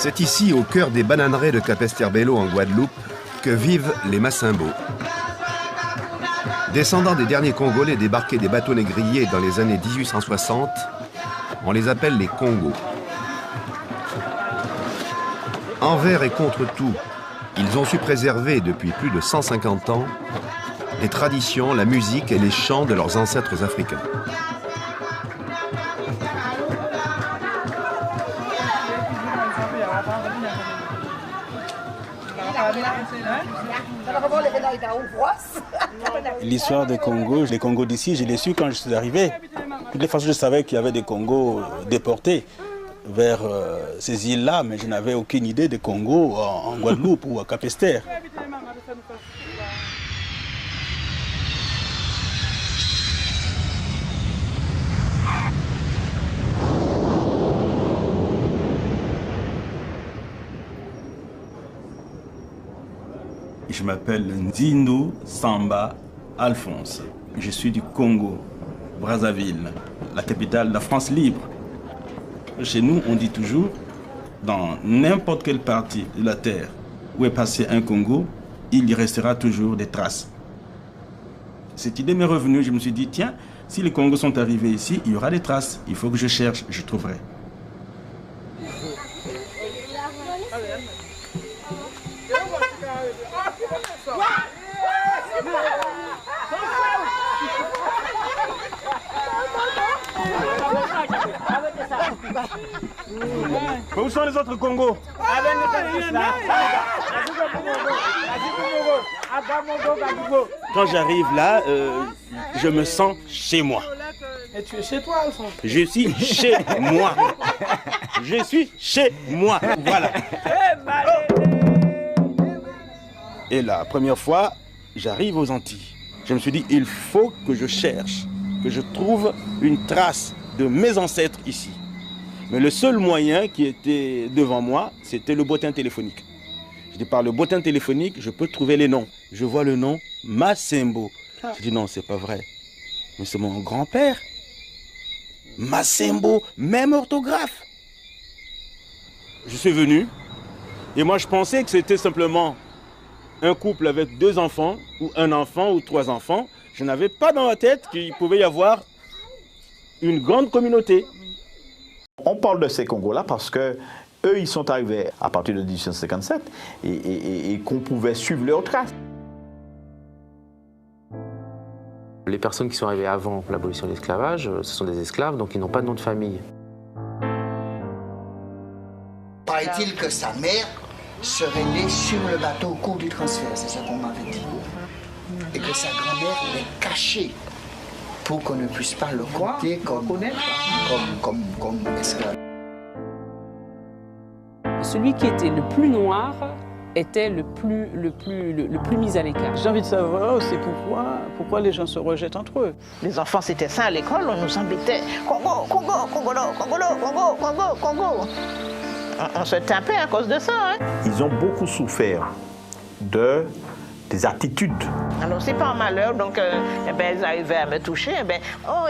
C'est ici, au cœur des bananeraies de Capesterre-Belle-Eau en Guadeloupe, que vivent les Massimbo. Descendants des derniers Congolais débarqués des bateaux négriers dans les années 1860, on les appelle les Congos. Envers et contre tout, ils ont su préserver depuis plus de 150 ans les traditions, la musique et les chants de leurs ancêtres africains. L'histoire des Congos, les Congos d'ici, je l'ai su quand je suis arrivé. De toutes les façons, je savais qu'il y avait des Congos déportés vers ces îles-là, mais je n'avais aucune idée des Congos en Guadeloupe ou à Capesterre. Je m'appelle Nzino Samba Alphonse. Je suis du Congo, Brazzaville, la capitale de la France libre. Chez nous, on dit toujours, dans n'importe quelle partie de la terre où est passé un Congo, il y restera toujours des traces. Cette idée m'est revenue, je me suis dit, tiens, si les Congos sont arrivés ici, il y aura des traces. Il faut que je cherche, je trouverai. Où sont les autres Congos? Quand j'arrive là, je me sens chez moi. Et tu es chez toi, Alphonse? Je suis chez moi. Je suis chez moi. Voilà. Et la première fois, j'arrive aux Antilles. Je me suis dit, il faut que je cherche, que je trouve une trace de mes ancêtres ici. Mais le seul moyen qui était devant moi, c'était le bottin téléphonique. Je dis, par le bottin téléphonique, je peux trouver les noms. Je vois le nom Massimbo. Je dis, non, c'est pas vrai. Mais c'est mon grand-père. Massimbo, même orthographe. Je suis venu, et moi je pensais que c'était simplement un couple avec 2 enfants, ou un enfant, ou 3 enfants. Je n'avais pas dans ma tête qu'il pouvait y avoir une grande communauté. On parle de ces Congos-là parce que eux, ils sont arrivés à partir de 1857 et qu'on pouvait suivre leurs traces. Les personnes qui sont arrivées avant l'abolition de l'esclavage, ce sont des esclaves, donc ils n'ont pas de nom de famille. Paraît-il que sa mère serait née sur le bateau au cours du transfert, c'est ça qu'on m'avait dit. Et que sa grand-mère l'ait cachée pour qu'on ne puisse pas le compter comme esclave. Celui qui était le plus noir était le plus mis à l'écart. J'ai envie de savoir aussi pourquoi les gens se rejettent entre eux. Les enfants, c'était ça à l'école, on nous embêtait. Congo, Congo, Congolo, Congolo, Congo, Congo, Congo. On se tapait à cause de ça. Hein. Ils ont beaucoup souffert des attitudes. Alors c'est pas un malheur, donc ils arrivaient à me toucher.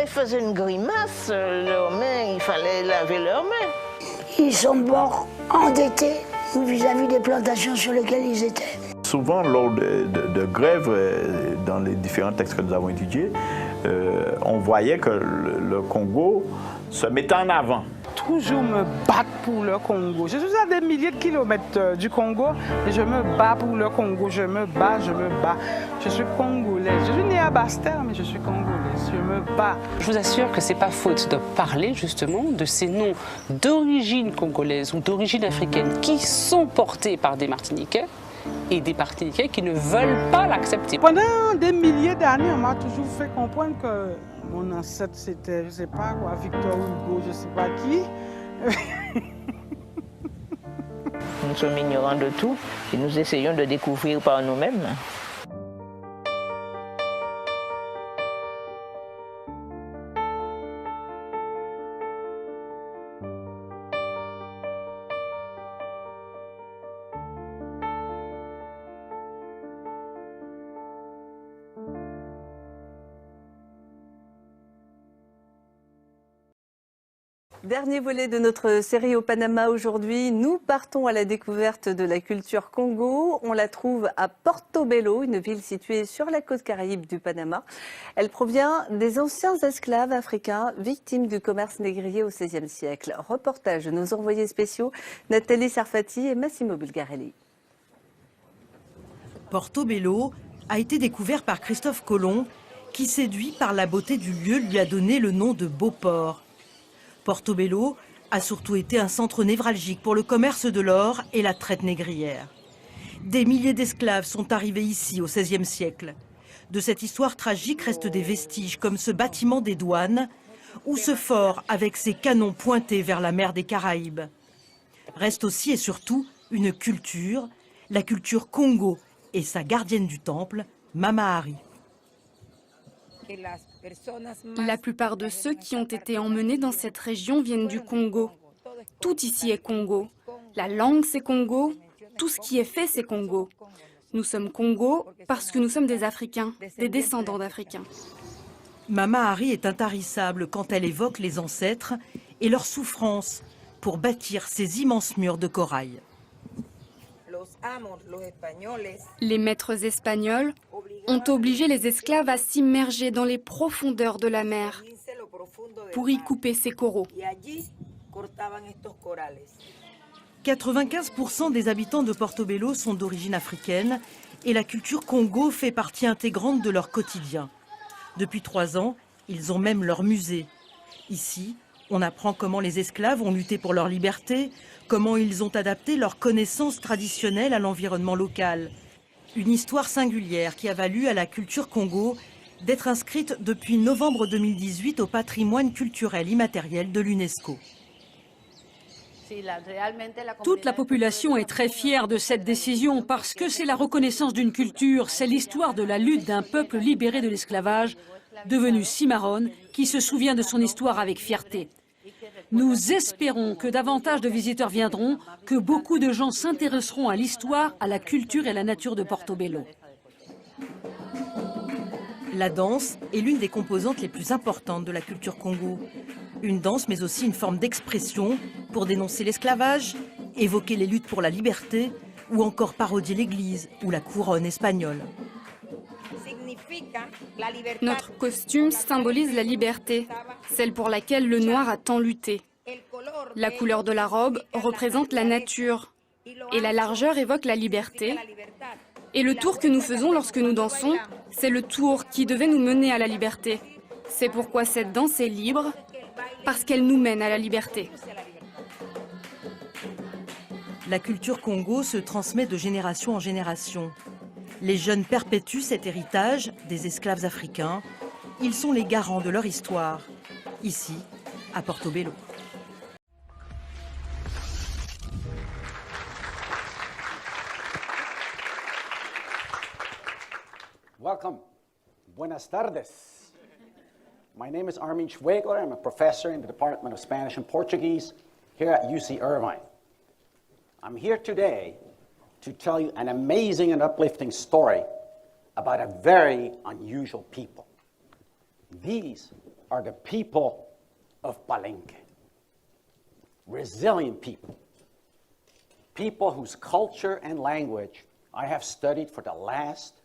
Ils faisaient une grimace, leurs mains, il fallait laver leurs mains. Ils sont morts endettés vis-à-vis des plantations sur lesquelles ils étaient. Souvent, lors de grèves, dans les différents textes que nous avons étudiés, on voyait que le Congo se mettait en avant. Toujours me battre pour le Congo. Je suis à des milliers de kilomètres du Congo et je me bats pour le Congo. Je me bats, je me bats. Je suis congolaise. Je suis née à Basse-Terre, mais je suis congolaise. Je me bats. Je vous assure que c'est pas faute de parler justement de ces noms d'origine congolaise ou d'origine africaine qui sont portés par des Martiniquais et des Martiniquais qui ne veulent pas l'accepter. Pendant des milliers d'années, on m'a toujours fait comprendre que mon ancêtre, c'était, je sais pas quoi, Victor Hugo, je sais pas qui. Nous sommes ignorants de tout et nous essayons de découvrir par nous-mêmes. Dernier volet de notre série au Panama aujourd'hui. Nous partons à la découverte de la culture Congo. On la trouve à Portobello, une ville située sur la côte caraïbe du Panama. Elle provient des anciens esclaves africains victimes du commerce négrier au XVIe siècle. Reportage de nos envoyés spéciaux Nathalie Sarfati et Massimo Bulgarelli. Portobello a été découvert par Christophe Colomb, qui, séduit par la beauté du lieu, lui a donné le nom de Beauport. Portobello a surtout été un centre névralgique pour le commerce de l'or et la traite négrière. Des milliers d'esclaves sont arrivés ici au XVIe siècle. De cette histoire tragique restent des vestiges comme ce bâtiment des douanes ou ce fort avec ses canons pointés vers la mer des Caraïbes. Reste aussi et surtout une culture, la culture Congo et sa gardienne du temple, Mama Hari. La plupart de ceux qui ont été emmenés dans cette région viennent du Congo. Tout ici est Congo. La langue, c'est Congo. Tout ce qui est fait, c'est Congo. Nous sommes Congo parce que nous sommes des Africains, des descendants d'Africains. Mama Hari est intarissable quand elle évoque les ancêtres et leur souffrance pour bâtir ces immenses murs de corail. Les maîtres espagnols ont obligé les esclaves à s'immerger dans les profondeurs de la mer pour y couper ces coraux. 95% des habitants de Portobello sont d'origine africaine et la culture Congo fait partie intégrante de leur quotidien. Depuis 3 ans, ils ont même leur musée. Ici, on apprend comment les esclaves ont lutté pour leur liberté, comment ils ont adapté leurs connaissances traditionnelles à l'environnement local. Une histoire singulière qui a valu à la culture Congo d'être inscrite depuis novembre 2018 au patrimoine culturel immatériel de l'UNESCO. Toute la population est très fière de cette décision parce que c'est la reconnaissance d'une culture, c'est l'histoire de la lutte d'un peuple libéré de l'esclavage, devenu cimarron, qui se souvient de son histoire avec fierté. Nous espérons que davantage de visiteurs viendront, que beaucoup de gens s'intéresseront à l'histoire, à la culture et à la nature de Portobello. La danse est l'une des composantes les plus importantes de la culture Congo. Une danse, mais aussi une forme d'expression pour dénoncer l'esclavage, évoquer les luttes pour la liberté ou encore parodier l'Église ou la couronne espagnole. Notre costume symbolise la liberté, celle pour laquelle le noir a tant lutté. La couleur de la robe représente la nature et la largeur évoque la liberté. Et le tour que nous faisons lorsque nous dansons, c'est le tour qui devait nous mener à la liberté. C'est pourquoi cette danse est libre, parce qu'elle nous mène à la liberté. La culture Congo se transmet de génération en génération. Les jeunes perpétuent cet héritage des esclaves africains. Ils sont les garants de leur histoire, ici, à Portobello. Welcome. Buenas tardes. My name is Armin Schwegler. I'm a professor in the Department of Spanish and Portuguese here at UC Irvine. I'm here today to tell you an amazing and uplifting story about a very unusual people. These are the people of Palenque. Resilient people. People whose culture and language I have studied for the last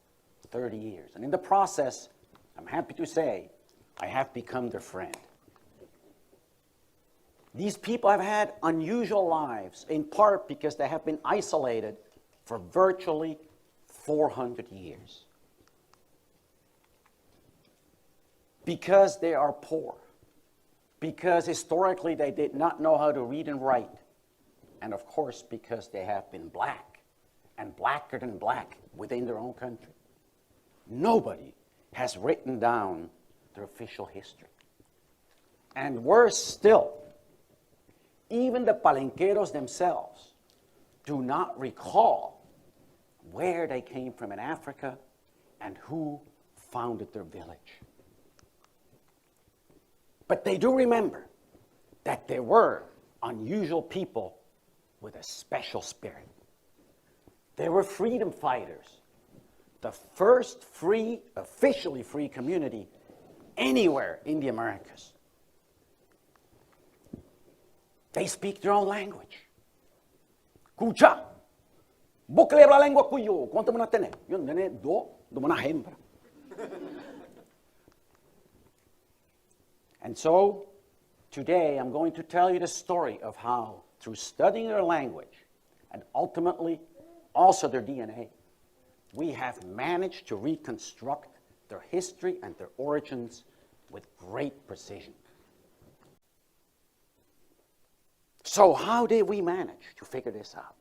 30 years. And in the process, I'm happy to say, I have become their friend. These people have had unusual lives, in part because they have been isolated for virtually 400 years. Because they are poor, because historically they did not know how to read and write, and of course because they have been black, and blacker than black within their own country. Nobody has written down their official history. And worse still, even the Palenqueros themselves do not recall where they came from in Africa and who founded their village. But they do remember that there were unusual people with a special spirit. They were freedom fighters, the first free, officially free community anywhere in the Americas. They speak their own language. Kucha. Bukleb la lengua kuyo. Quanto mo na tene? Yun nene do mo na hembra. And so, today I'm going to tell you the story of how, through studying their language, and ultimately also their DNA, we have managed to reconstruct their history and their origins with great precision. So how did we manage to figure this out?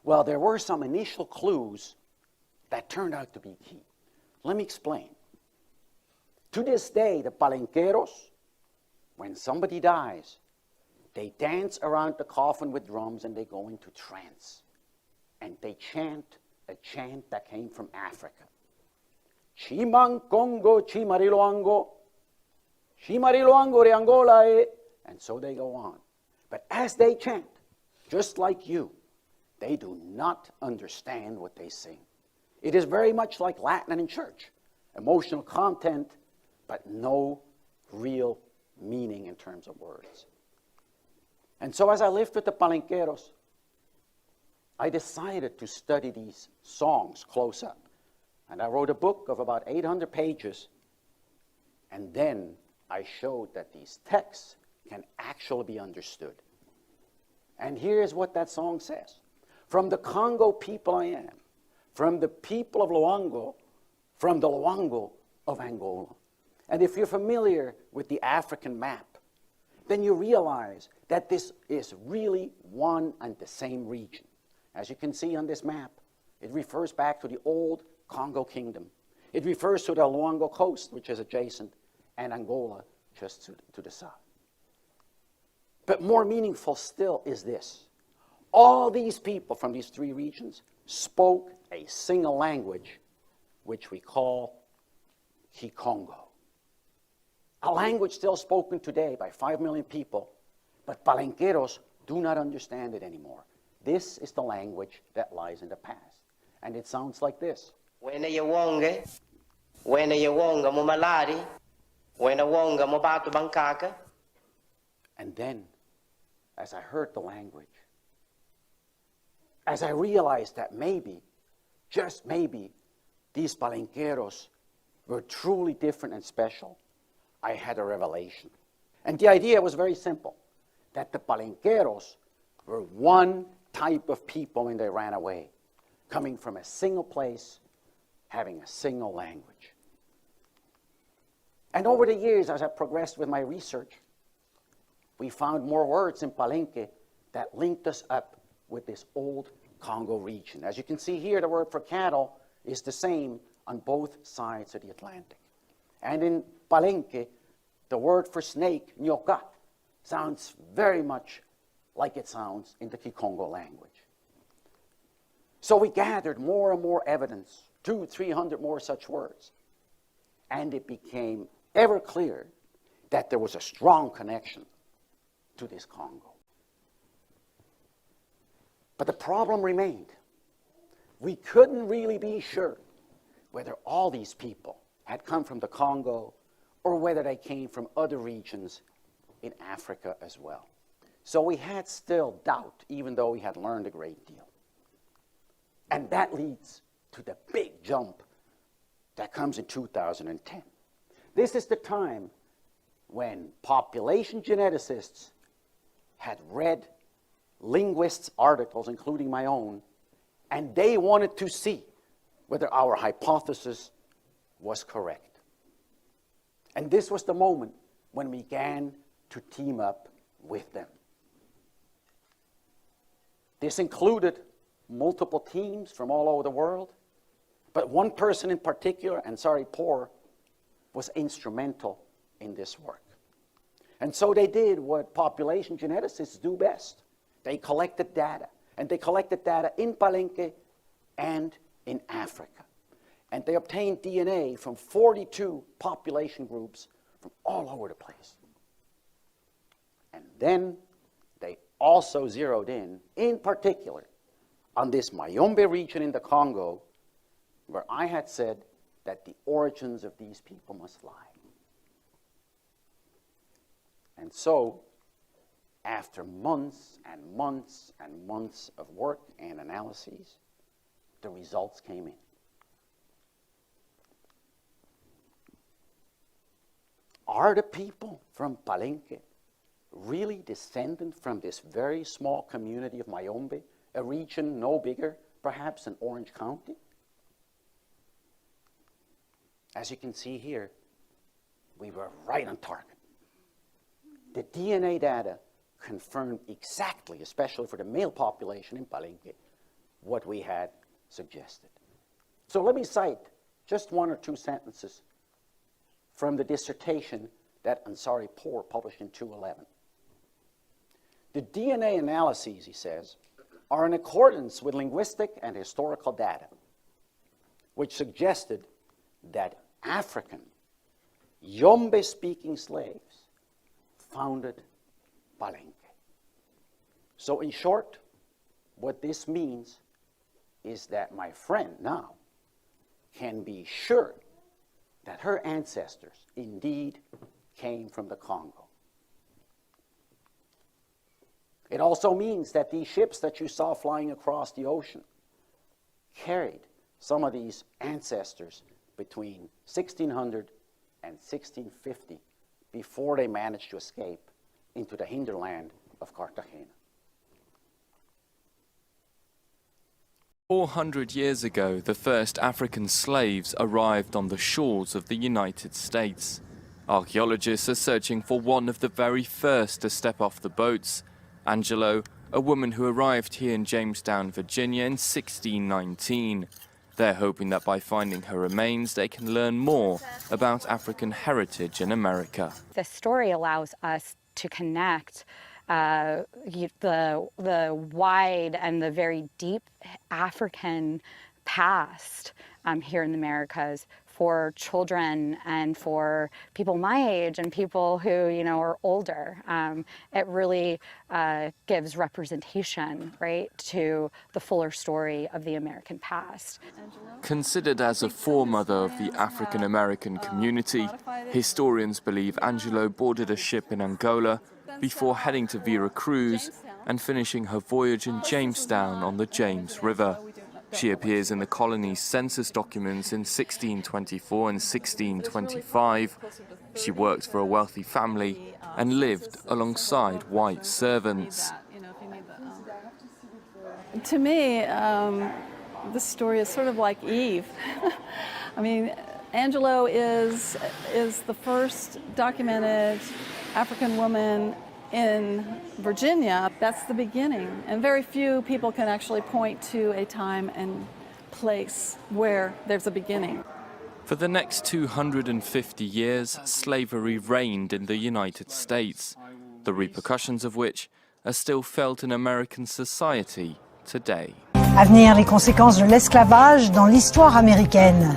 Well, there were some initial clues that turned out to be key. Let me explain. To this day, the Palenqueros, when somebody dies, they dance around the coffin with drums and they go into trance. And they chant a chant that came from Africa. Chimang Congo, Chimariloango, Chimariloango de Angola, and so they go on. But as they chant, just like you, they do not understand what they sing. It is very much like Latin in church. Emotional content, but no real meaning in terms of words. And so as I lived with the Palenqueros, I decided to study these songs close up. And I wrote a book of about 800 pages. And then I showed that these texts can actually be understood. And here's what that song says. From the Congo people I am, from the people of Luango, from the Luango of Angola. And if you're familiar with the African map, then you realize that this is really one and the same region. As you can see on this map, it refers back to the old Congo kingdom. It refers to the Luango coast, which is adjacent, and Angola just to the south. But more meaningful still is this. All these people from these three regions spoke a single language, which we call Kikongo. A language still spoken today by 5 million people, but Palenqueros do not understand it anymore. This is the language that lies in the past. And it sounds like this. Wena yewonge, wena yewonga mo malari, wena wonga mo batu bankaka. And then, as I heard the language, as I realized that maybe, just maybe, these Palenqueros were truly different and special, I had a revelation. And the idea was very simple, that the Palenqueros were one type of people when they ran away, coming from a single place, having a single language. And over the years, as I progressed with my research, we found more words in Palenque that linked us up with this old Congo region. As you can see here, the word for cattle is the same on both sides of the Atlantic. And in Palenque, the word for snake, nyoka, sounds very much like it sounds in the Kikongo language. So we gathered more and more evidence, 200-300 more such words. And it became ever clearer that there was a strong connection to this Congo. But the problem remained. We couldn't really be sure whether all these people had come from the Congo or whether they came from other regions in Africa as well. So we had still doubt, even though we had learned a great deal. And that leads to the big jump that comes in 2010. This is the time when population geneticists had read linguists' articles, including my own, and they wanted to see whether our hypothesis was correct. And this was the moment when we began to team up with them. This included multiple teams from all over the world, but one person in particular, Ansari Pour, was instrumental in this work. And so they did what population geneticists do best. They collected data, and they collected data in Palenque and in Africa. And they obtained DNA from 42 population groups from all over the place. And then they also zeroed in particular, on this Mayombe region in the Congo, where I had said that the origins of these people must lie. And so, after months and months and months of work and analyses, the results came in. Are the people from Palenque really descended from this very small community of Mayombe, a region no bigger, perhaps, than Orange County? As you can see here, we were right on target. The DNA data confirmed exactly, especially for the male population in Palenque, what we had suggested. So let me cite just one or two sentences from the dissertation that Ansari Poor published in 2011. The DNA analyses, he says, are in accordance with linguistic and historical data, which suggested that African, Yombe-speaking slaves founded Palenque. So in short, what this means is that my friend now can be sure that her ancestors indeed came from the Congo. It also means that these ships that you saw flying across the ocean carried some of these ancestors between 1600 and 1650 before they managed to escape into the hinterland of Cartagena. 400 years ago, the first African slaves arrived on the shores of the United States. Archaeologists are searching for one of the very first to step off the boats, Angelo, a woman who arrived here in Jamestown, Virginia in 1619. They're hoping that by finding her remains, they can learn more about African heritage in America. The story allows us to connect the wide and the very deep African past here in the Americas for children and for people my age and people who, you know, are older. It really gives representation, right, to the fuller story of the American past. Considered as a foremother of the African American community, historians believe Angelo boarded a ship in Angola before heading to Veracruz and finishing her voyage in Jamestown on the James River. She appears in the colony's census documents in 1624 and 1625. She worked for a wealthy family and lived alongside white servants. To me, this story is sort of like Eve. I mean, Angelo is the first documented African woman in Virginia. That's the beginning, and very few people can actually point to a time and place where there's a beginning. For the next 250 years, slavery reigned in the United States, the repercussions of which are still felt in American society today. À venir, les conséquences de l'esclavage dans l'histoire américaine.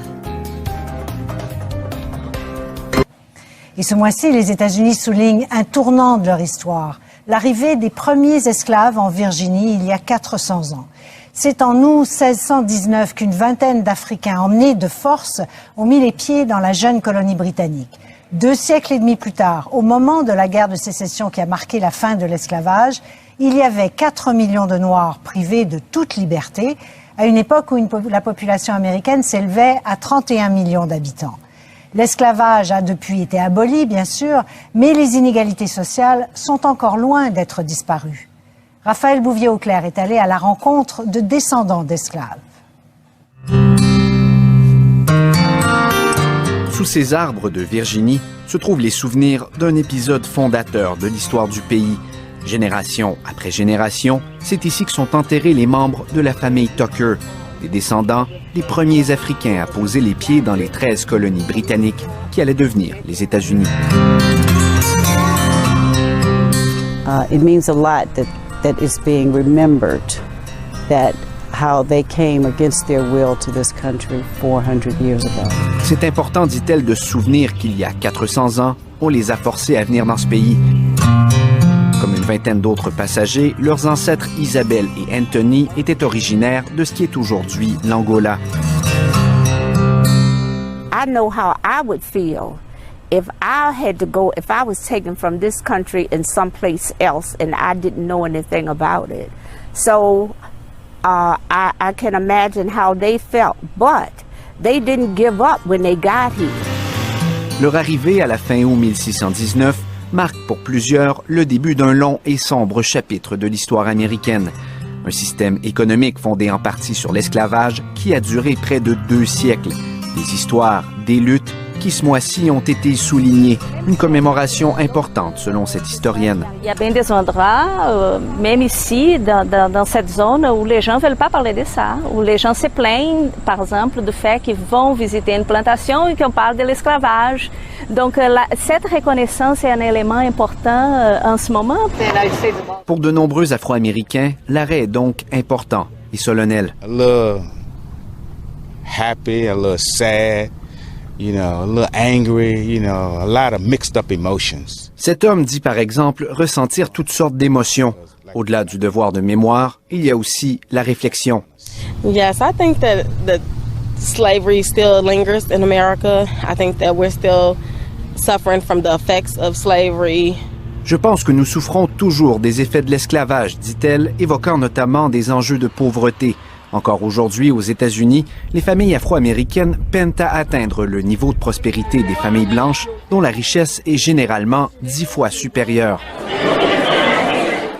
Et ce mois-ci, les États-Unis soulignent un tournant de leur histoire, l'arrivée des premiers esclaves en Virginie il y a 400 ans. C'est en août 1619 qu'une vingtaine d'Africains emmenés de force ont mis les pieds dans la jeune colonie britannique. 2 siècles et demi plus tard, au moment de la guerre de sécession qui a marqué la fin de l'esclavage, il y avait 4 millions de Noirs privés de toute liberté, à une époque où la population américaine s'élevait à 31 millions d'habitants. L'esclavage a depuis été aboli, bien sûr, mais les inégalités sociales sont encore loin d'être disparues. Raphaël Bouvier-Auclair est allé à la rencontre de descendants d'esclaves. Sous ces arbres de Virginie se trouvent les souvenirs d'un épisode fondateur de l'histoire du pays. Génération après génération, c'est ici que sont enterrés les membres de la famille Tucker, les descendants des premiers Africains à poser les pieds dans les 13 colonies britanniques qui allaient devenir les États-Unis. It means a lot that is being remembered, that how they came against their will to this country 400 years ago. C'est important, dit-elle, de se souvenir qu'il y a 400 ans, on les a forcés à venir dans ce pays. Comme une vingtaine d'autres passagers, leurs ancêtres Isabelle et Anthony étaient originaires de ce qui est aujourd'hui l'Angola. I know how I would feel if I was taken from this country and someplace else and I didn't know anything about it. So I can imagine how they felt, but they didn't give up when they got here. Leur arrivée à la fin août 1619 marque pour plusieurs le début d'un long et sombre chapitre de l'histoire américaine. Un système économique fondé en partie sur l'esclavage qui a duré près de 2 siècles. Des histoires, des luttes qui ce mois-ci ont été soulignées. Une commémoration importante selon cette historienne. Il y a bien des endroits, même ici, dans cette zone, où les gens ne veulent pas parler de ça, où les gens se plaignent, par exemple, du fait qu'ils vont visiter une plantation et qu'on parle de l'esclavage. Donc, cette reconnaissance est un élément important en ce moment. Pour de nombreux Afro-Américains, l'arrêt est donc important et solennel. A little happy, a little sad. A little angry, a lot of mixed up emotions. Cet homme dit par exemple ressentir toutes sortes d'émotions. Au-delà du devoir de mémoire, il y a aussi la réflexion. Yes, I think that slavery still lingers in America. I think that we're still suffering from the effects of slavery. Je pense que nous souffrons toujours des effets de l'esclavage, dit-elle, évoquant notamment des enjeux de pauvreté. Encore aujourd'hui, aux États-Unis, les familles afro-américaines peinent à atteindre le niveau de prospérité des familles blanches, dont la richesse est généralement 10 fois supérieure.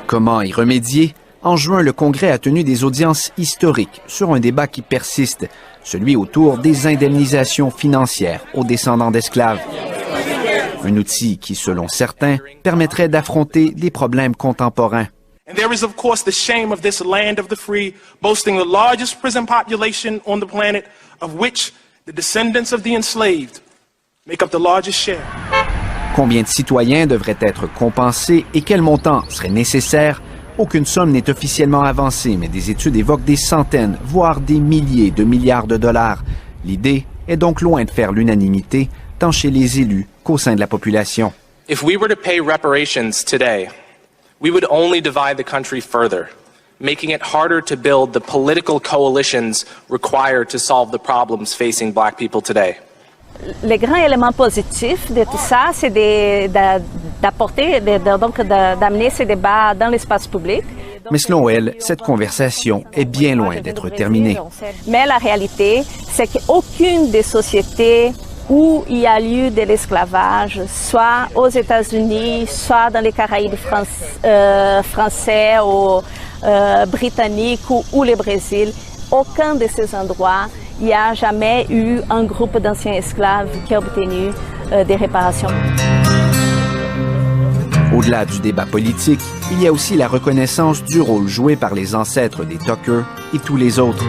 Comment y remédier? En juin, le Congrès a tenu des audiences historiques sur un débat qui persiste, celui autour des indemnisations financières aux descendants d'esclaves. Un outil qui, selon certains, permettrait d'affronter des problèmes contemporains. And there is, of course, the shame of this land of the free, boasting the largest prison population on the planet, of which the descendants of the enslaved make up the largest share. Combien de citoyens devraient être compensés et quel montant serait nécessaire? Aucune somme n'est officiellement avancée, mais des études évoquent des centaines, voire des milliers de milliards de dollars. L'idée est donc loin de faire l'unanimité, tant chez les élus qu'au sein de la population. If we were to pay reparations today, we would only divide the country further, making it harder to build the political coalitions required to solve the problems facing Black people today. Le grand élément positif de tout ça, c'est d'amener ces débats dans l'espace public. Mais selon elle, cette conversation est bien loin d'être terminée. Mais la réalité, c'est qu'aucune des sociétés où il y a lieu de l'esclavage, soit aux États-Unis, soit dans les Caraïbes français ou britanniques ou le Brésil, aucun de ces endroits, il n'y a jamais eu un groupe d'anciens esclaves qui a obtenu des réparations. Au-delà du débat politique, il y a aussi la reconnaissance du rôle joué par les ancêtres des Tucker et tous les autres.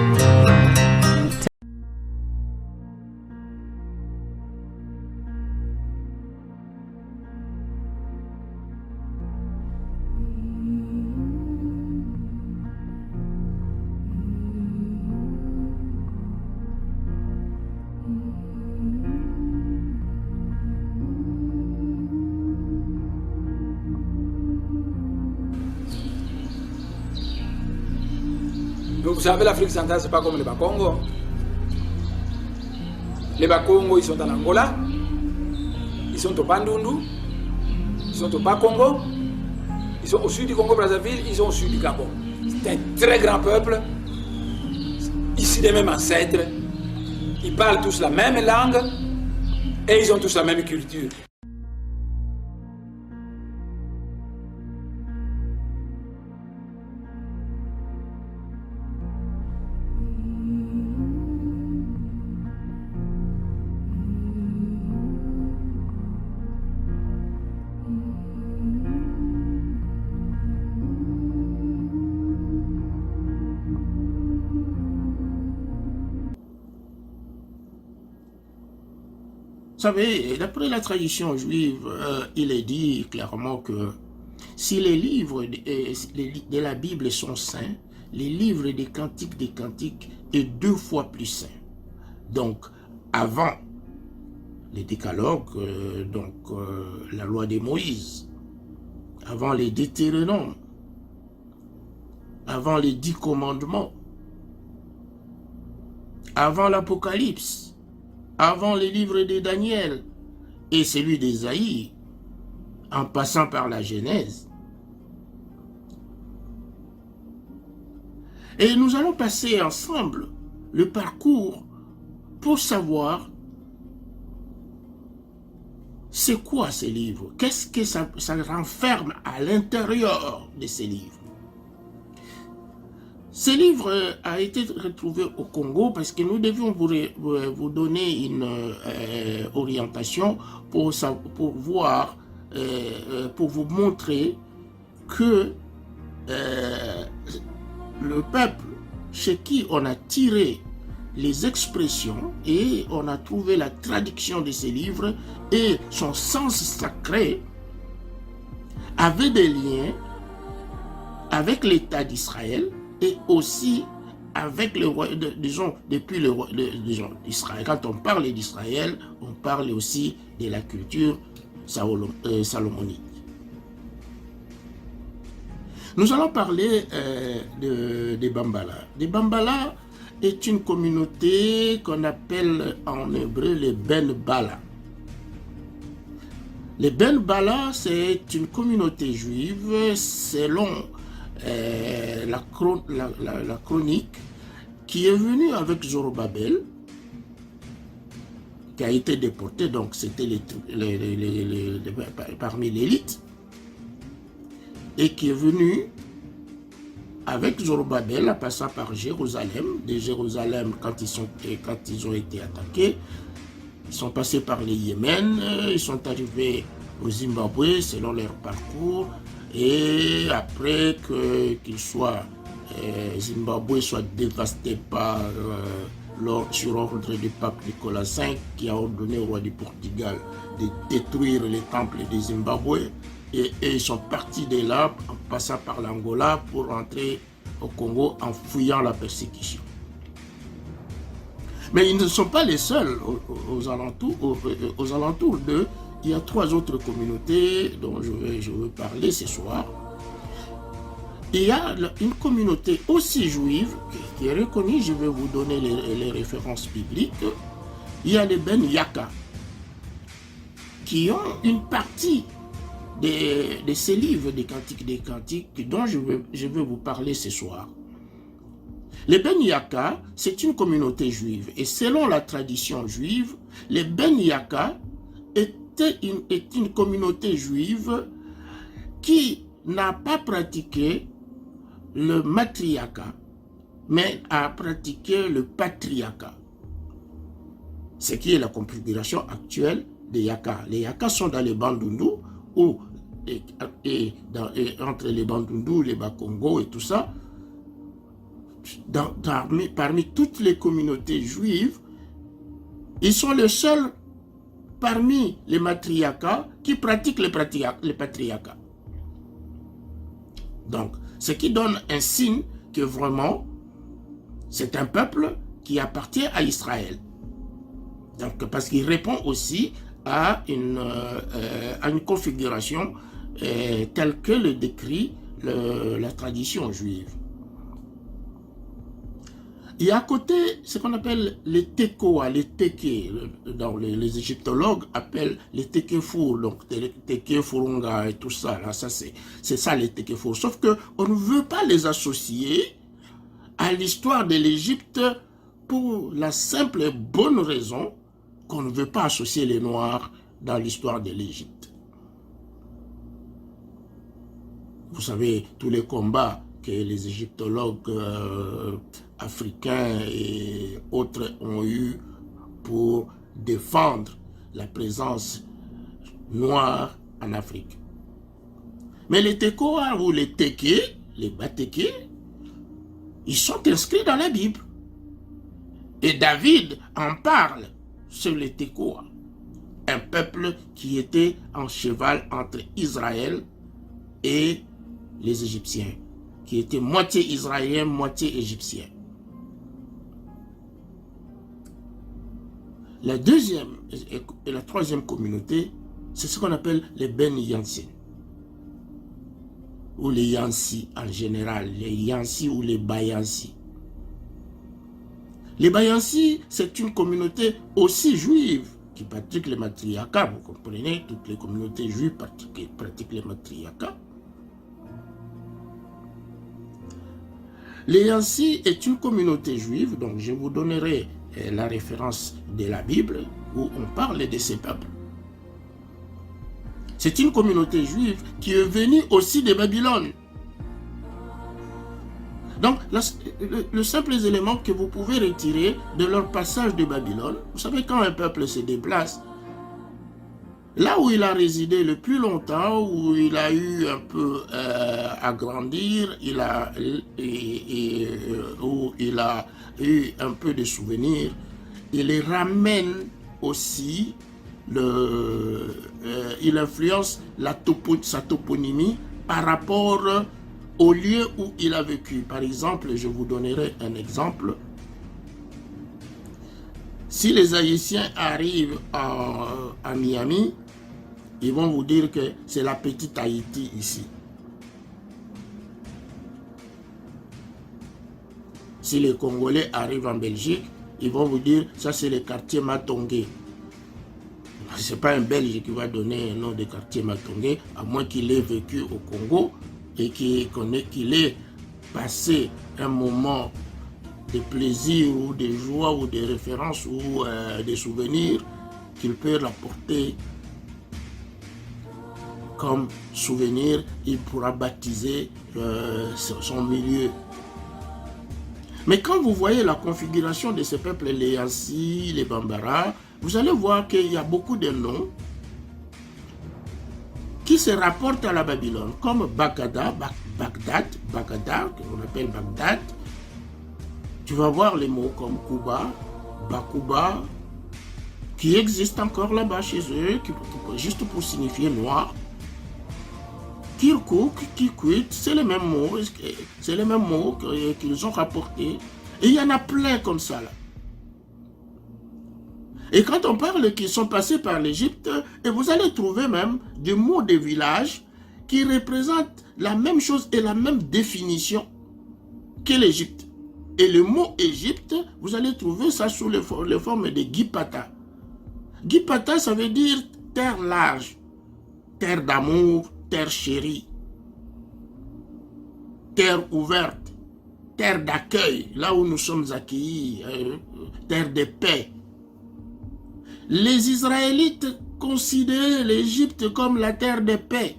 Donc vous savez, l'Afrique centrale, c'est pas comme les Bas-Congo. Les Bas-Congo, ils sont en Angola, ils sont au Bandundu, ils sont au Bas-Congo, ils sont au sud du Congo-Brazzaville, ils sont au sud du Gabon. C'est un très grand peuple, ici les mêmes ancêtres, ils parlent tous la même langue et ils ont tous la même culture. Vous savez, d'après la tradition juive, il est dit clairement que si les livres de la Bible sont saints, les livres des cantiques est 2 fois plus saint. Donc, avant les décalogues, la loi de Moïse, avant les Deutéronomes, avant les 10 commandements, avant l'Apocalypse, avant les livres de Daniel et celui d'Ésaïe, en passant par la Genèse. Et nous allons passer ensemble le parcours pour savoir c'est quoi ces livres, qu'est-ce que ça renferme à l'intérieur de ces livres. Ces livres ont été retrouvés au Congo parce que nous devions vous donner une orientation pour voir, pour vous montrer que le peuple chez qui on a tiré les expressions et on a trouvé la traduction de ces livres et son sens sacré avait des liens avec l'État d'Israël et aussi avec le roi, disons, depuis le roi d'Israël. Quand on parle d'Israël, on parle aussi de la culture salomonique. Nous allons parler des Bambala. Les Bambala est une communauté qu'on appelle en hébreu les Ben Bala. Les Ben Bala, c'est une communauté juive selon la chronique qui est venue avec Zorobabel, qui a été déporté, donc c'était parmi l'élite, et qui est venu avec Zorobabel en passant par Jérusalem. De Jérusalem, quand ils ont été attaqués, ils sont passés par le Yémen, ils sont arrivés au Zimbabwe selon leur parcours, et après qu'ils soient Zimbabwe soit dévasté par sur ordre du pape Nicolas V, qui a ordonné au roi du Portugal de détruire les temples de Zimbabwe. Et ils sont partis de là en passant par l'Angola pour rentrer au Congo en fuyant la persécution. Mais ils ne sont pas les seuls aux alentours d'eux. Il y a 3 autres communautés dont je veux parler ce soir. Il y a une communauté aussi juive qui est reconnue, je vais vous donner les références bibliques. Il y a les Ben Yaka qui ont une partie de ces livres des cantiques dont je vais vous parler ce soir. Les Ben Yaka, c'est une communauté juive et selon la tradition juive, les Ben Yaka est une communauté juive qui n'a pas pratiqué le matriarcat, mais a pratiqué le patriarcat. Ce qui est la configuration actuelle des Yaka. Les Yaka sont dans les Bandundu, entre les Bandundu, les Bakongo et tout ça, parmi toutes les communautés juives, ils sont les seuls parmi les matriarcats qui pratiquent le patriarcat. Donc, ce qui donne un signe que vraiment, c'est un peuple qui appartient à Israël. Donc, parce qu'il répond aussi à une configuration telle que le décrit la tradition juive. Et à côté, ce qu'on appelle les tekoa, les teke, donc les égyptologues appellent les tekefour, donc les tekefurunga et tout ça, là, ça c'est ça les tekefour. Sauf qu'on ne veut pas les associer à l'histoire de l'Égypte pour la simple et bonne raison qu'on ne veut pas associer les Noirs dans l'histoire de l'Égypte. Vous savez, tous les combats que les égyptologues africains et autres ont eu pour défendre la présence noire en Afrique. Mais les Tekoa ou les Teke, les Bateke, ils sont inscrits dans la Bible. Et David en parle sur les Tekoa, un peuple qui était en cheval entre Israël et les Égyptiens, qui était moitié israélien, moitié égyptien. La deuxième et la troisième communauté, c'est ce qu'on appelle les Ben Yansi, ou les Yansi en général, les Yansi ou les Bayansi. Les Bayansi, c'est une communauté aussi juive qui pratiquent le matriarcat. Vous comprenez, toutes les communautés juives pratiquent le matriarcat. Les Yansi est une communauté juive, donc je vous donnerai la référence de la Bible où on parle de ces peuples. C'est une communauté juive qui est venue aussi de Babylone. Donc, le simple élément que vous pouvez retirer de leur passage de Babylone, vous savez, quand un peuple se déplace, là où il a résidé le plus longtemps, où il a eu un peu à grandir, où il a eu un peu de souvenirs, il les ramène aussi, il influence sa toponymie par rapport au lieu où il a vécu. Par exemple, je vous donnerai un exemple. Si les Haïtiens arrivent à Miami, ils vont vous dire que c'est la petite Haïti ici. Si les Congolais arrivent en Belgique, ils vont vous dire ça c'est le quartier Matongé. Ce n'est pas un Belge qui va donner un nom de quartier Matongé, à moins qu'il ait vécu au Congo et qu'il ait passé un moment de plaisir ou de joie ou de référence ou des souvenirs qu'il peut rapporter comme souvenir. Il pourra baptiser son milieu. Mais quand vous voyez la configuration de ces peuples, les Yansi, les Bambara, vous allez voir qu'il y a beaucoup de noms qui se rapportent à la Babylone, comme Bagdad, qu'on appelle Bagdad. Tu vas voir les mots comme Kuba, Bakuba, qui existent encore là-bas chez eux, juste pour signifier noir. Kirkuk, Kikwit, c'est les mêmes mots, qu'ils ont rapportés. Et il y en a plein comme ça là. Et quand on parle qu'ils sont passés par l'Égypte, et vous allez trouver même des mots de village qui représentent la même chose et la même définition que l'Égypte. Et le mot Égypte, vous allez trouver ça sous les formes de Gipata. Gipata, ça veut dire terre large, terre d'amour, terre chérie, terre ouverte, terre d'accueil, là où nous sommes accueillis, terre de paix. Les Israélites considéraient l'Égypte comme la terre de paix.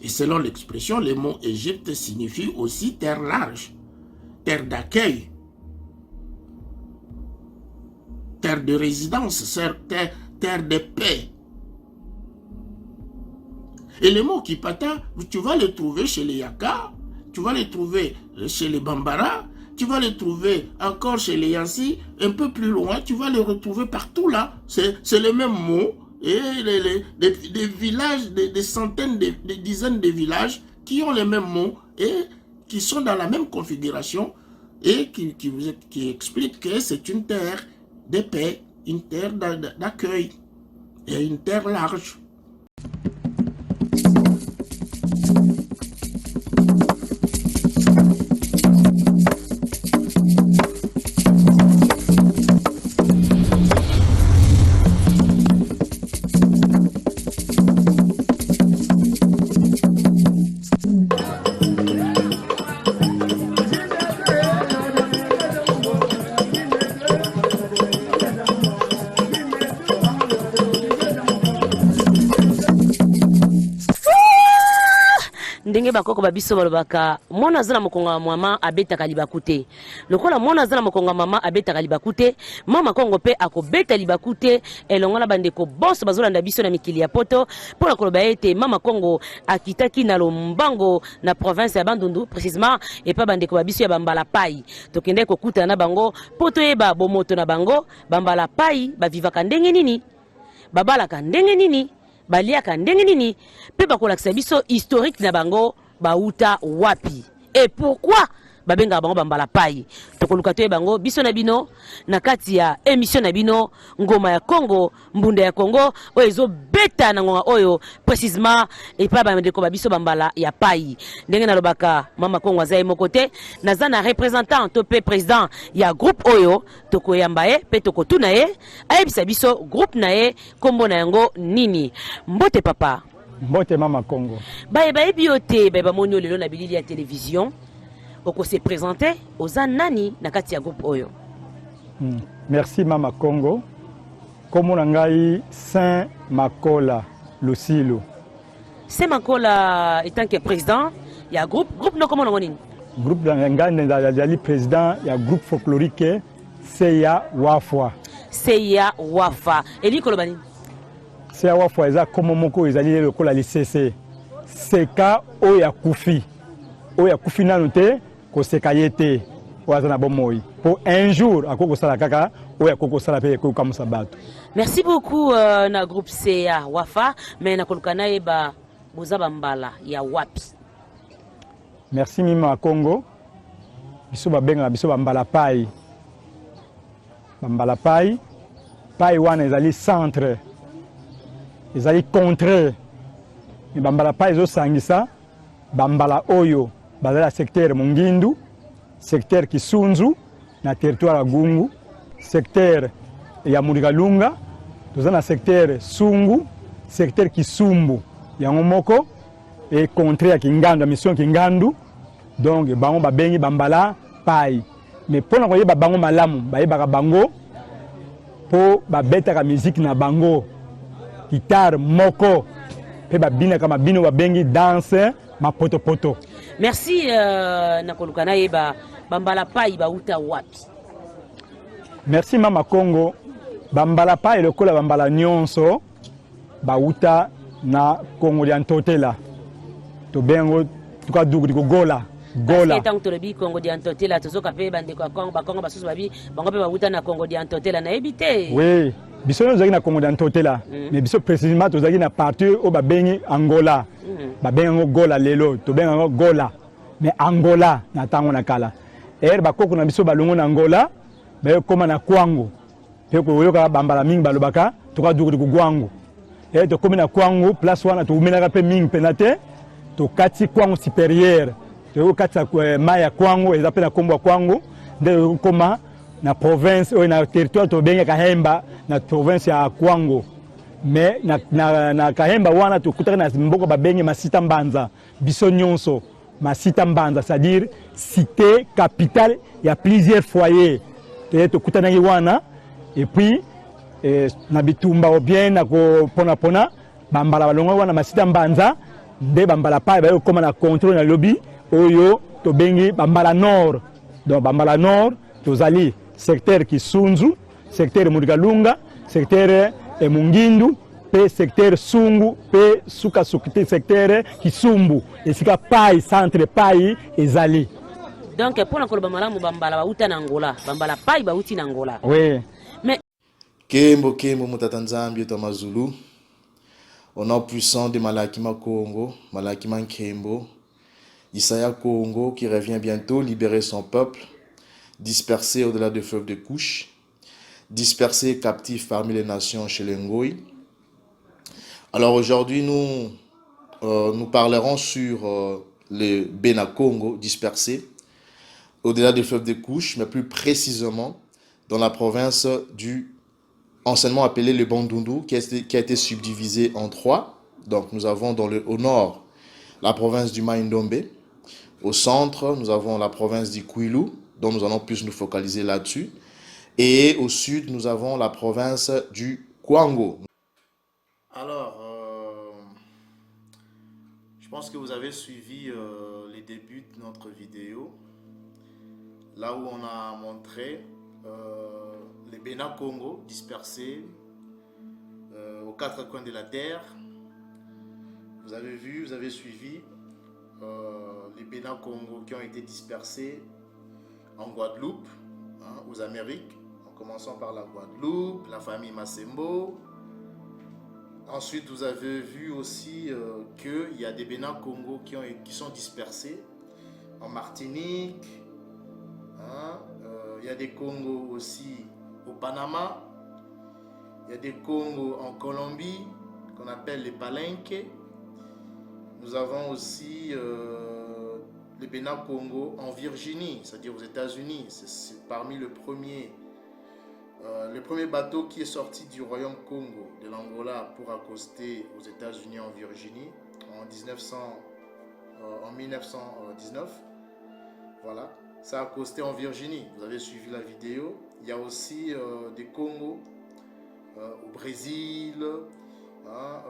Et selon l'expression, le mot Égypte signifie aussi terre large, terre d'accueil, terre de résidence, terre de paix. Et le mot Kipata, tu vas le trouver chez les Yaka, tu vas le trouver chez les Bambara, tu vas le trouver encore chez les Yansi, un peu plus loin, tu vas le retrouver partout là. C'est le même mot. Et des villages, des centaines, des dizaines de villages qui ont les mêmes mots et qui sont dans la même configuration et qui expliquent que c'est une terre de paix, une terre d'accueil et une terre large. ndenge bakoko babiso balobaka mwana azana mokonga mama abetaka libaku te lokola mwana azana mokonga mama abetaka libaku te mama kongo pe akobeta libaku te elongo na bandeko boso bazolanda biso na mikili ya poto mpona koloba ete mama kongo akitaki na lombango na province ya Bandundu précisément epa bandeko babiso ya bambala pai tokende kokutana na bango po toyeba bomoto na bango bambala pai bavivaka ndenge nini babalaka ndenge nini baliaka ndenge nini pe bakolakisa biso historique na bango bauta wapi et pourquoi babenga bango bambala pai tokoluka to bango biso na bino na kati ya émission na bino ngoma ya Congo mbunda ya Congo oyo ezobeta na ngonga oyo précisément epa bandeko babiso bambala ya pai ndenge nalobaka mama Congo azaye moko te naza na représentant to pe président ya groupe oyo tokoyamba ye pe tokotuna ye ayebisa biso groupe na ye kombo na yango nini. Mbote papa. Mbote mama Congo. Bayebi yo te bamoni lelo na bilili ya télévision oko se présenter oza nani na kati ya groupe oyo. Merci mama Congo. Kombo na ngai Saint Makola Lucilo. Saint Makola étant que président ya groupe no kombo na nini? Groupe na ngai ndali président ya groupe folklorique Seya Wafwa. Seya Wafa. Eli kolobani? Seya Wafwa eza komo moko ezali lokola lisese. Seka oya kufi. Oya kufi nanu te ko seka yete. Oazana bomoi. Pour un jour akoko sala kaka oya koko sala pe ko kamusa bato. Merci beaucoup na groupe Seya Wafa mais na kolukana eba bozaba mbala ya wapi. Merci mima Congo. Biso babenga biso bambala pai. Bambala pai. Pai wana ezali centre. Ezali contre. Mais bambala pai ezo sangisa bambala oyo bazala secteur Mungindu, secteur Kisunzu na territoire ya Gungu, secteur ya Murigalunga, tozana secteur Sungu, secteur Kisumbu yango moko et contre ya Kingandu, mission Kingandu. Donc bango babengi bambala pai. Mais pona koyeba bango malamu, bayeba bango po babeta musique na bango, guitare moko pe babina kama bino babengi danse mapoto poto. Merci na kolukana yeba bambala pai bauta wapi. Merci mama Congo. Bambala pai lokola bambala nyonso bauta na Congo ya Ntotela. To bengo tuka dugri ko gola. Gola. Parce que tant que Congo di Antotela tozoka pe bande ko Congo ba Congo basusu babi bango pe bauta na Congo di Antotela na ebité. Oui, biso nous na Congo di Antotela, mais biso précisément tozaki na partie au babengi Angola. Babengo Gola lelo, to bengo Gola. Mais Angola na tango na kala. Ba koko na biso balongo na Angola, ba koma na Kwango. Pe ko yoka bambala mingi balobaka, toka dugri ko Kwango. To komi na Kwango, place wana to umenaka pe mingi penate, to kati Kwango supérieur. To kati maya Kwango ezapela kombo Kwango nde koma na province ou na territoire to benga Kahemba na province ya Kwango. Mais na Kahemba wana to kutaka na mboka babengi Masita Mbanza biso nyonso Masita Mbanza, c'est-à-dire cité capitale il y a plusieurs foyers to kutana ngi wana et puis na bitumba ou bien na ko pona bambala balongo wana Masita Mbanza de bambala pa ba koma na contrôle na lobby oyo to bengi bambala nord. Donc bambala nord tozali secteur Kisunzu, secteur Murigalunga, secteur Mungindu, pe secteur Sungu, pe suka sukite secteur Kisumbu. Esika pai centre pai ezali. Donc pour na koloba malamu bambala bauta na Angola, bambala pai bauti na Angola. Oui. Mais Kembo Mutata Nzambi to Mazulu. Au nom puissant de Malakima Congo, Malakima Nkembo, Isaya Congo qui revient bientôt libérer son peuple, dispersé au-delà des fleuves de couche, dispersé captif parmi les nations chez les Ngoï. Alors aujourd'hui, nous parlerons sur les Bena Congo dispersés au-delà des fleuves de couche, mais plus précisément dans la province du anciennement appelé le Bandundu, qui a été subdivisé en 3. Donc nous avons au nord la province du Maïndombe. Au centre, nous avons la province du Kwilu, dont nous allons plus nous focaliser là-dessus. Et au sud, nous avons la province du Kwango. Alors, je pense que vous avez suivi les débuts de notre vidéo, là où on a montré les Bena Congo dispersés aux 4 coins de la terre. Vous avez vu, vous avez suivi les Bena Congo qui ont été dispersés en Guadeloupe, aux Amériques, en commençant par la Guadeloupe, la famille Massembo. Ensuite, vous avez vu aussi qu'il y a des Bena Congo qui sont dispersés en Martinique, Il y a des Congos aussi au Panama. Il y a des Congos en Colombie, qu'on appelle les Palenques. Nous avons aussi les Bénin-Congo en Virginie, c'est-à-dire aux États-Unis. C'est parmi le premier bateau qui est sorti du Royaume Congo, de l'Angola, pour accoster aux États-Unis en Virginie en 1919. Voilà, ça a accosté en Virginie. Vous avez suivi la vidéo. Il y a aussi des Congos au Brésil, en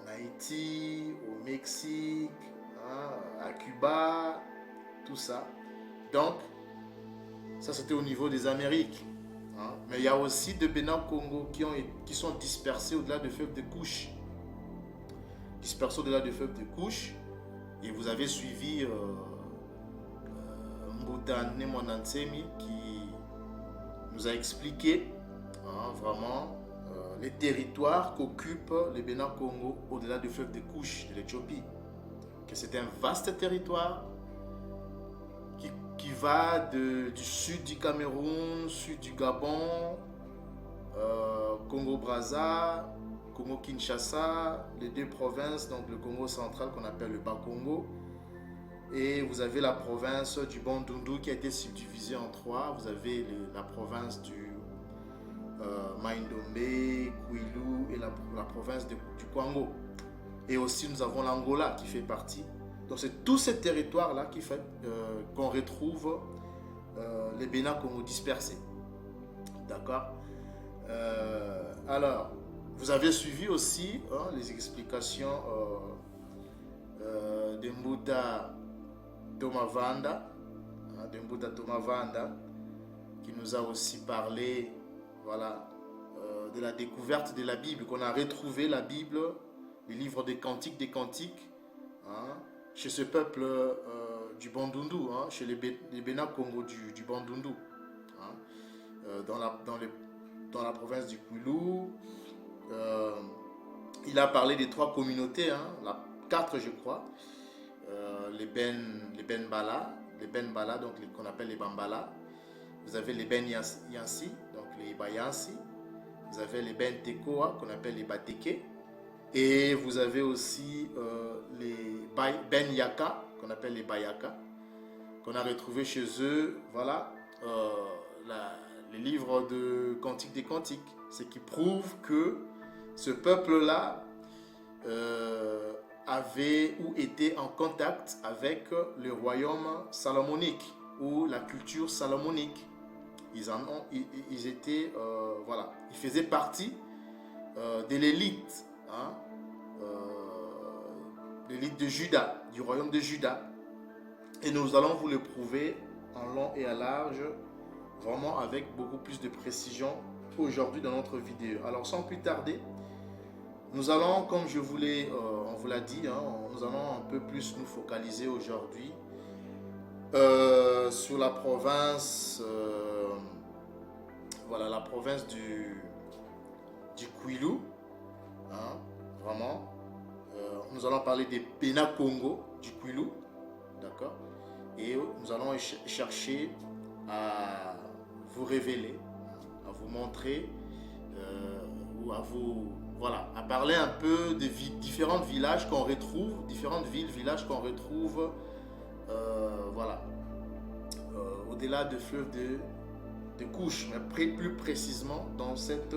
Haïti, au Mexique, à Cuba, tout ça. Donc, ça c'était au niveau des Amériques. Mais il y a aussi des Bénin-Congo qui sont dispersés au-delà de fleuve de couche. Dispersés au-delà de fleuve de couche. Et vous avez suivi Mbouta Nemonansemi qui nous a expliqué vraiment les territoires qu'occupent les Bénin-Congo au-delà du fleuve de couche de l'Éthiopie. Que c'est un vaste territoire qui va du sud du Cameroun, sud du Gabon, Congo-Brazza, Congo-Kinshasa, les deux provinces, donc le Congo central qu'on appelle le Bas-Congo. Et vous avez la province du Bandundu qui a été subdivisée en trois. Vous avez la province du Maindombe, Kwilu et la province du Kwango. Et aussi nous avons l'Angola qui fait partie. Donc c'est tous ces territoires-là qui fait qu'on retrouve les Bénin-Congo dispersés. D'accord. Alors, vous avez suivi aussi les explications de Mbouta Thomas Vanda, qui nous a aussi parlé, voilà, de la découverte de la Bible, qu'on a retrouvé la Bible, les livres des Cantiques, chez ce peuple du Bandundu, chez les Bénin-Congo du Bandundu, dans la province du Kwilu. Il a parlé des trois communautés, quatre je crois, les Ben Bala, donc qu'on appelle les Bambala. Vous avez les Ben Yansi, donc les Bayansi. Vous avez les Ben Tekoa, qu'on appelle les Bateke. Et vous avez aussi les Ben Yaka, qu'on appelle les Bayaka, qu'on a retrouvé chez eux. Voilà, les livres de Cantiques des Cantiques. Ce qui prouve que ce peuple-là avait ou était en contact avec le royaume salomonique ou la culture salomonique. Ils étaient, voilà, ils faisaient partie de l'élite, l'élite de Juda, du royaume de Juda. Et nous allons vous le prouver en long et à large, vraiment avec beaucoup plus de précision aujourd'hui dans notre vidéo. Alors sans plus tarder, nous allons, comme on vous l'a dit, nous allons un peu plus nous focaliser aujourd'hui sur la province, voilà, la province du Kwilu, vraiment. Nous allons parler des Bénin-Congo du Kwilu, d'accord. Et nous allons chercher à vous révéler, à vous montrer, ou à vous, voilà, à parler un peu des différents villages qu'on retrouve, différentes villes, villages qu'on retrouve, voilà, au-delà du fleuve de couche, mais plus précisément dans cette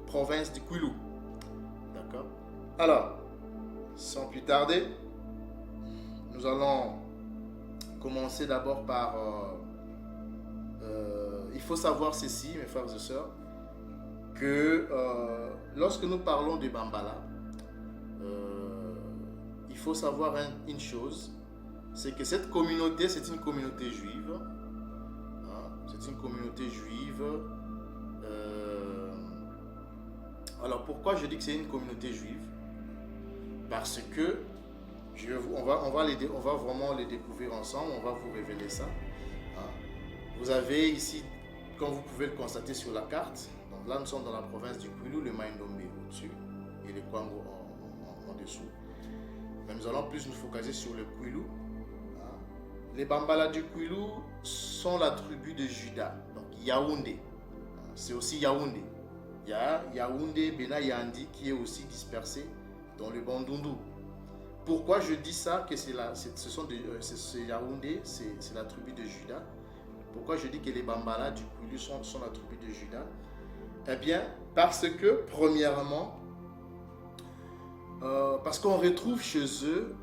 province du Kwilu, d'accord. Alors, sans plus tarder, nous allons commencer d'abord par il faut savoir ceci, mes frères et sœurs, que lorsque nous parlons de Bambala, il faut savoir une chose, c'est que cette communauté, c'est une communauté juive. C'est une communauté juive. Alors pourquoi je dis que c'est une communauté juive? Parce que on va vraiment les découvrir ensemble, on va vous révéler ça. Vous avez ici, comme vous pouvez le constater sur la carte, donc là nous sommes dans la province du Kwilu, le Maindombe au-dessus et le Kwango en dessous. Mais nous allons plus nous focaliser sur le Kwilu. les Bambala du Kwilu sont la tribu de Juda, donc Yaoundé. C'est aussi Yaoundé. Il y a Yaoundé, Bena Yandi qui est aussi dispersé dans le Bandundu. Pourquoi je dis ça, que c'est Yaoundé, c'est la tribu de Juda? Pourquoi je dis que les Bambala du Kwilu sont la tribu de Juda? Eh bien, parce que, premièrement, parce qu'on retrouve chez eux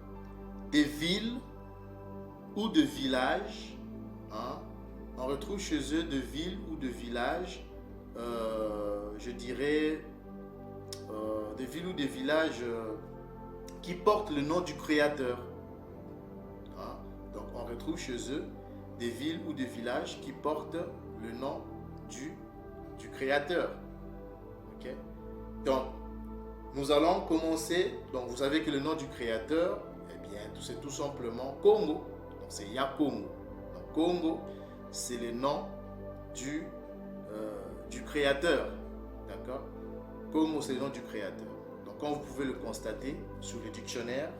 des villes ou de villages, hein, on retrouve chez eux de villes ou de villages, je dirais, des villes ou des villages qui portent le nom du Créateur. Hein. Donc on retrouve chez eux des villes ou des villages qui portent le nom du Créateur. Okay? Donc, nous allons commencer. Donc, vous savez que le nom du Créateur, eh bien, c'est tout simplement Congo. Donc, c'est Yakongo. Donc, Congo, c'est le nom du Créateur. D'accord? Congo, c'est le nom du Créateur. Donc, comme vous pouvez le constater sur le dictionnaire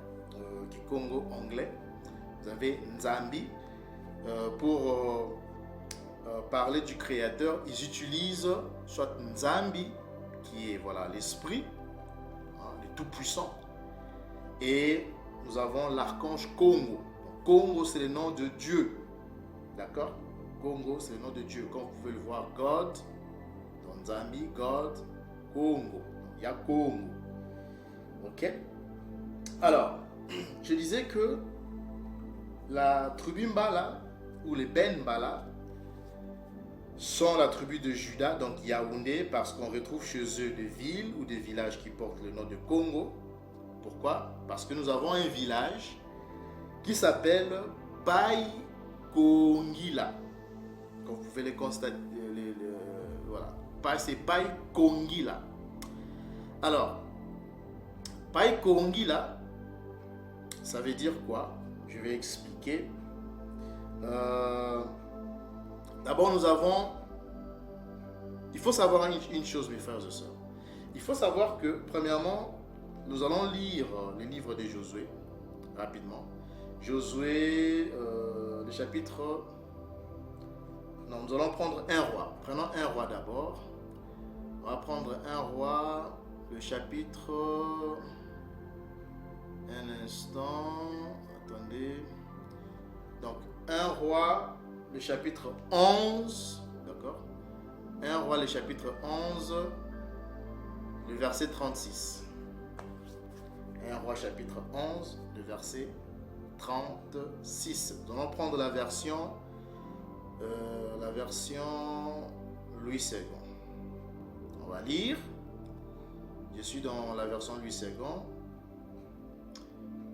du Congo anglais, vous avez Nzambi. Pour parler du Créateur, ils utilisent soit Nzambi, qui est voilà, l'Esprit, hein, le Tout-Puissant, et nous avons l'archange Congo. Donc, Congo, c'est le nom de Dieu. D'accord? Congo, c'est le nom de Dieu. Comme vous pouvez le voir, God, dans Nzambi, God, Congo. Donc, il y a Congo. Ok? Alors, je disais que la tribu Mbala, ou les Ben Mbala, sont la tribu de Juda, donc Yaoundé, parce qu'on retrouve chez eux des villes ou des villages qui portent le nom de Congo. Pourquoi? Parce que nous avons un village qui s'appelle Pai Kongila. Comme vous pouvez le constater, voilà. C'est Pai Kongila. Alors, Pai Kongila, ça veut dire quoi? Je vais expliquer. D'abord, il faut savoir une chose, mes frères et sœurs. Il faut savoir que, premièrement, nous allons lire le livre de Josué, rapidement. Josué, le chapitre... Non, nous allons prendre un roi. Prenons un roi d'abord. On va prendre un roi, le chapitre... Un instant, attendez. Donc, un roi, le chapitre 11, d'accord? Un roi, le chapitre 11, le verset 36. Un roi, chapitre 11, le verset 36. Nous allons prendre la version Louis II. On va lire. Je suis dans la version Louis II.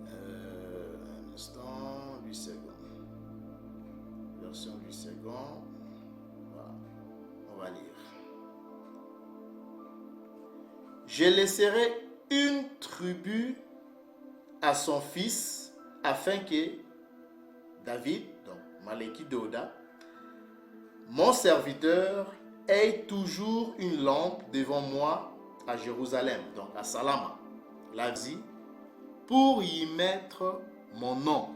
Un instant, Louis II. Version Louis II. Voilà. On va lire. Je laisserai une tribu à son fils afin que David, donc Maleki Doda, mon serviteur, ait toujours une lampe devant moi à Jérusalem, donc à Salama, l'Asie, pour y mettre mon nom.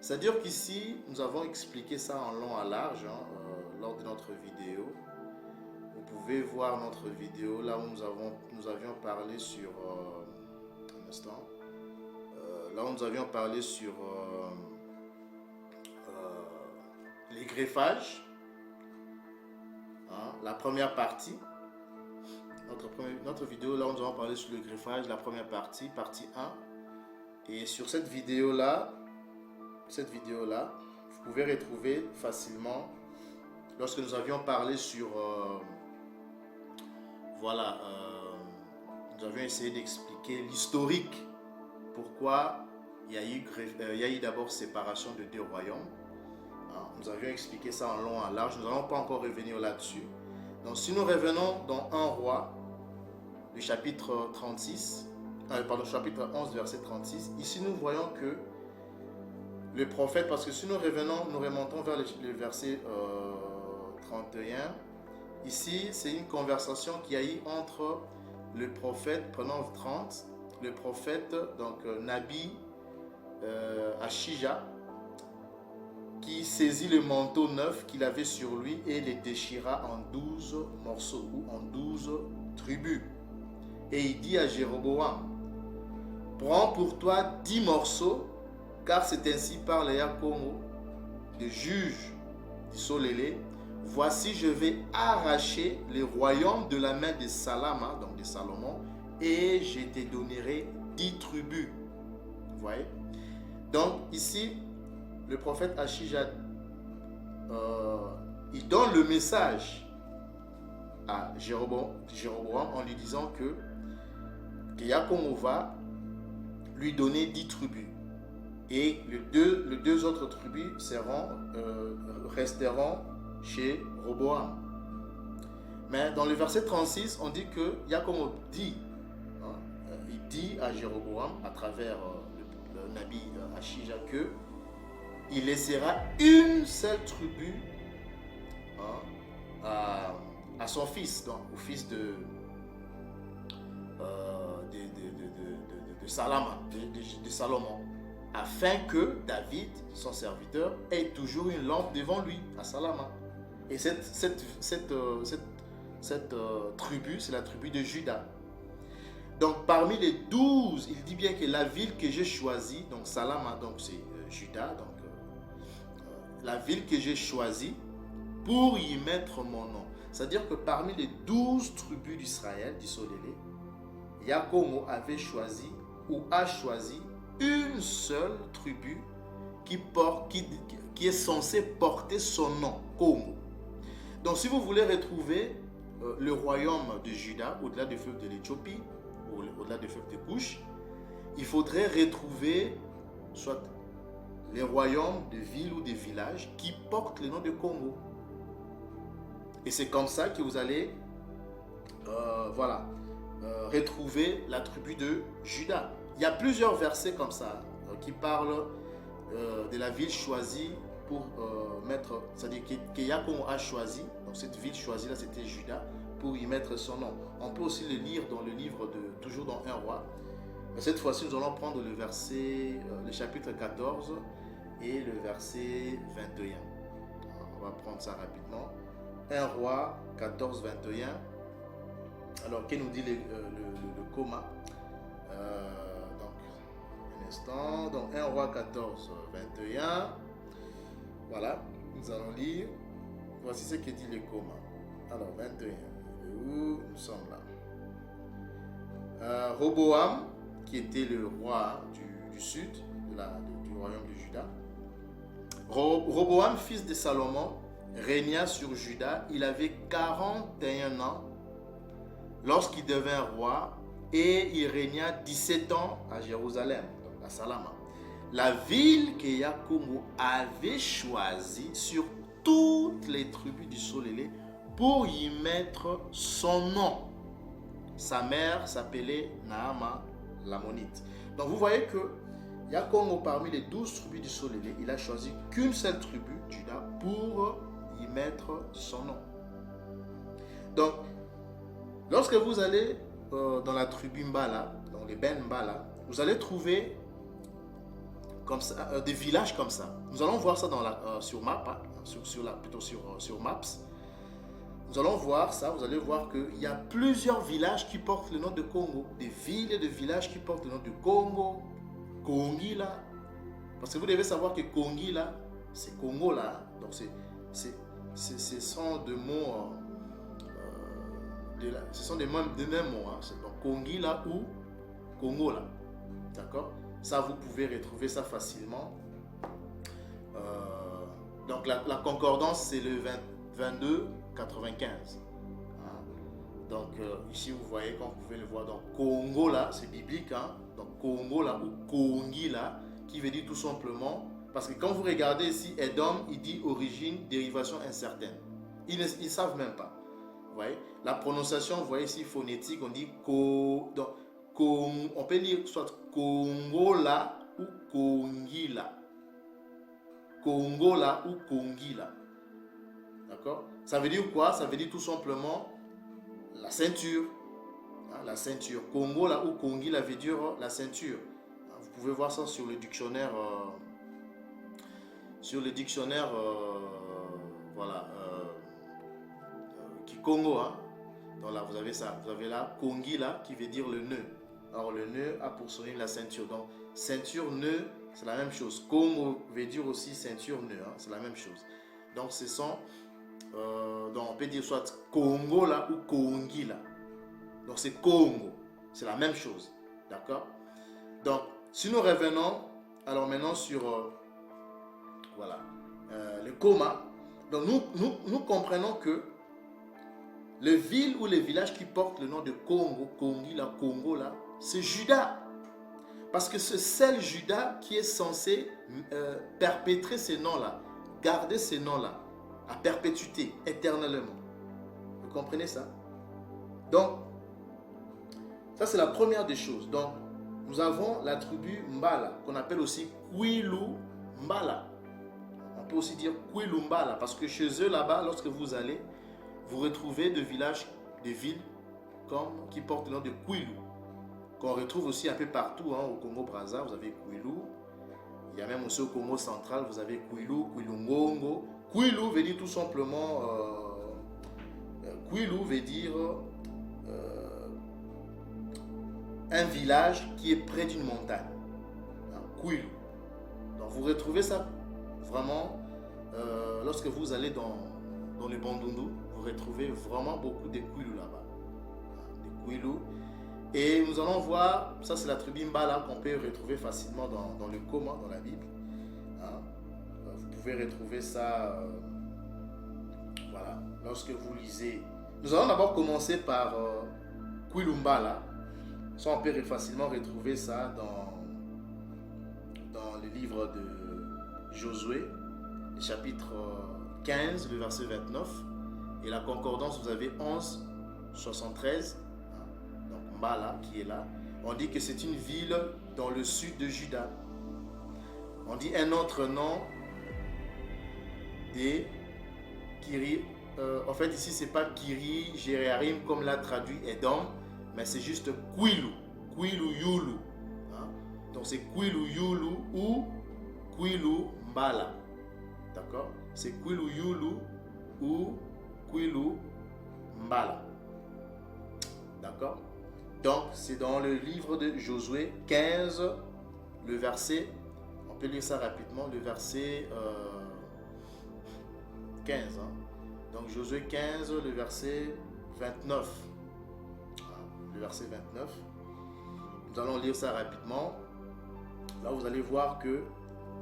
C'est-à-dire qu'ici, nous avons expliqué ça en long à large lors de notre vidéo. Vous pouvez voir notre vidéo là où nous avions parlé sur... un instant. Là où nous avions parlé sur les greffages. Hein, la première partie. Notre vidéo là où nous avons parlé sur le greffage, la première partie, partie 1. Et sur cette vidéo là, vous pouvez retrouver facilement lorsque nous avions parlé sur nous avions essayé d'expliquer l'historique, pourquoi il y a eu d'abord séparation de deux royaumes. Alors, nous avions expliqué ça en long et en large, nous n'allons pas encore revenir là-dessus. Donc si nous revenons dans 1 roi, le chapitre 11 verset 36, ici nous voyons que le prophète, parce que si nous remontons vers le verset 31, ici c'est une conversation qui a eu entre le prophète, prenons 30, le prophète, donc Nabi Ashija, qui saisit le manteau neuf qu'il avait sur lui et les déchira en 12 morceaux ou en 12 tribus. Et il dit à Jéroboam, prends pour toi 10 morceaux, car c'est ainsi parle Yakomo, le juge du Solélé. Voici, je vais arracher les royaumes de la main de Salama, donc de Salomon, et je te donnerai 10 tribus. Vous voyez? Donc ici, le prophète Achija, il donne le message à Jéroboam en lui disant que Yakomo va lui donner 10 tribus. Et les deux autres tribus resteront chez Roboam. Mais dans le verset 36, on dit que Yakomo dit, il dit à Jéroboam, à travers le Nabi Achija, que il laissera une seule tribu à son fils, donc au fils de Salomon, afin que David, son serviteur, ait toujours une lampe devant lui à Salama. Et cette tribu, c'est la tribu de Juda. Donc parmi les 12, il dit bien que la ville que j'ai choisie, donc Salama, donc c'est Juda, donc la ville que j'ai choisie pour y mettre mon nom. C'est-à-dire que parmi les 12 tribus d'Israël, du Solélé, Yakomo avait choisi ou a choisi une seule tribu qui est censée porter son nom, Kongo. Donc si vous voulez retrouver le royaume de Juda au-delà du fleuve de l'Éthiopie, ou au-delà du fleuve de Couche, il faudrait retrouver soit les royaumes de villes ou de villages qui portent le nom de Congo. Et c'est comme ça que vous allez retrouver la tribu de Juda. Il y a plusieurs versets comme ça qui parlent de la ville choisie pour mettre, c'est-à-dire que Yakomo a choisi, donc cette ville choisie là c'était Juda, pour y mettre son nom. On peut aussi le lire dans le livre toujours dans Un roi. Mais cette fois-ci, nous allons prendre le verset, le chapitre 14 et le verset 21. On va prendre ça rapidement. 1 roi 14, 21. Alors, que nous dit le coma? Donc, un instant. Donc, 1 roi 14, 21. Voilà, nous allons lire. Voici ce que dit le coma. Alors, 21. Où nous sommes là. Roboam, qui était le roi du sud, du royaume de Juda. Roboam, fils de Salomon, régna sur Juda. Il avait 41 ans lorsqu'il devint roi et il régna 17 ans à Jérusalem, donc à Salama. La ville que Yakomo avait choisie sur toutes les tribus du Solélé pour y mettre son nom. Sa mère s'appelait Naama l'Ammonite. Donc vous voyez que Yakomo, parmi les 12 tribus du Solélé, il a choisi qu'une seule tribu, Juda, pour y mettre son nom. Donc, lorsque vous allez dans la tribu Mbala, dans les Ben Mbala, vous allez trouver comme ça, des villages comme ça. Nous allons voir ça sur Maps. Nous allons voir ça, vous allez voir qu'il y a plusieurs villages qui portent le nom de Congo. Des villes et de villages qui portent le nom de Congo, Kongila. Parce que vous devez savoir que Kongila, c'est Congo là. Donc ce sont des mots, ce sont des mêmes mots. Hein. Donc Kongila ou Congo là. D'accord? Ça, vous pouvez retrouver ça facilement. Donc la concordance, c'est le 2295. Donc ici vous voyez, comme vous pouvez le voir, donc Congo là, c'est biblique, hein? Donc Congo là ou Kongi là, qui veut dire tout simplement, parce que quand vous regardez ici, Edom, il dit origine, dérivation incertaine. Ils ne savent même pas. Vous voyez, la prononciation, vous voyez ici phonétique, on dit donc, on peut dire soit Congo là ou Kongi là. Congo là ou Kongi là. D'accord? Ça veut dire quoi? Ça veut dire tout simplement la ceinture. Hein, la ceinture. Congo là ou Kongi là veut dire la ceinture. Hein, vous pouvez voir ça sur le dictionnaire sur le dictionnaire, voilà, Kikongo, hein. Donc là, vous avez ça. Vous avez là, Kongi, là, qui veut dire le nœud. Alors, le nœud a pour synonyme la ceinture. Donc, ceinture, nœud, c'est la même chose. Kongo veut dire aussi ceinture, nœud, hein, c'est la même chose. Donc, ce sont, donc on peut dire soit Congo, là, ou Kongi, là. Donc, c'est Congo. C'est la même chose. D'accord? Donc, si nous revenons, alors maintenant sur, voilà, le coma. Donc, nous comprenons que les villes ou les villages qui portent le nom de Congo, Kongi, là, Congo, là, c'est Juda. Parce que c'est seul Juda qui est censé perpétrer ces noms-là, garder ces noms-là, à perpétuité, éternellement. Vous comprenez ça? Donc, ça c'est la première des choses. Donc, nous avons la tribu Mbala, qu'on appelle aussi Kwilu Mbala. On peut aussi dire Kwilu Mbala, parce que chez eux, là-bas, lorsque vous allez, vous retrouvez des villages, des villes qui portent le nom de Kwilu, qu'on retrouve aussi un peu partout, hein, au Congo-Brazza, vous avez Kwilu. Il y a même aussi au Congo central, vous avez Kwilu, Kwilungongo. Kwilu veut dire tout simplement, Kwilu veut dire un village qui est près d'une montagne. Hein, Kwilu. Donc vous retrouvez ça vraiment lorsque vous allez dans le Bandundu, vous retrouvez vraiment beaucoup de Kwilu là-bas. Des Kwilu. Et nous allons voir, ça c'est la tribu Mbala qu'on peut retrouver facilement dans le Koma, dans la Bible. Hein? Vous pouvez retrouver ça, voilà, lorsque vous lisez. Nous allons d'abord commencer par Kwilu Mbala. Ça on peut facilement retrouver ça dans le livre de Josué, le chapitre 15, le verset 29. Et la concordance, vous avez 11, 73. Donc Mbala qui est là. On dit que c'est une ville dans le sud de Juda. On dit un autre nom des Kiri. En fait, ici, c'est pas Kiri Jéréarim comme l'a traduit Edom, mais c'est juste Kwilu. Kwilu Yulu. Hein? Donc c'est Kwilu Yulu ou Kwilu Mbala. D'accord? C'est Kwilu Yulu ou Kwilu Mbala. D'accord? Donc, c'est dans le livre de Josué 15, le verset, on peut lire ça rapidement, le verset 15. Hein? Donc, Josué 15, le verset 29. Le verset 29. Nous allons lire ça rapidement. Là, vous allez voir que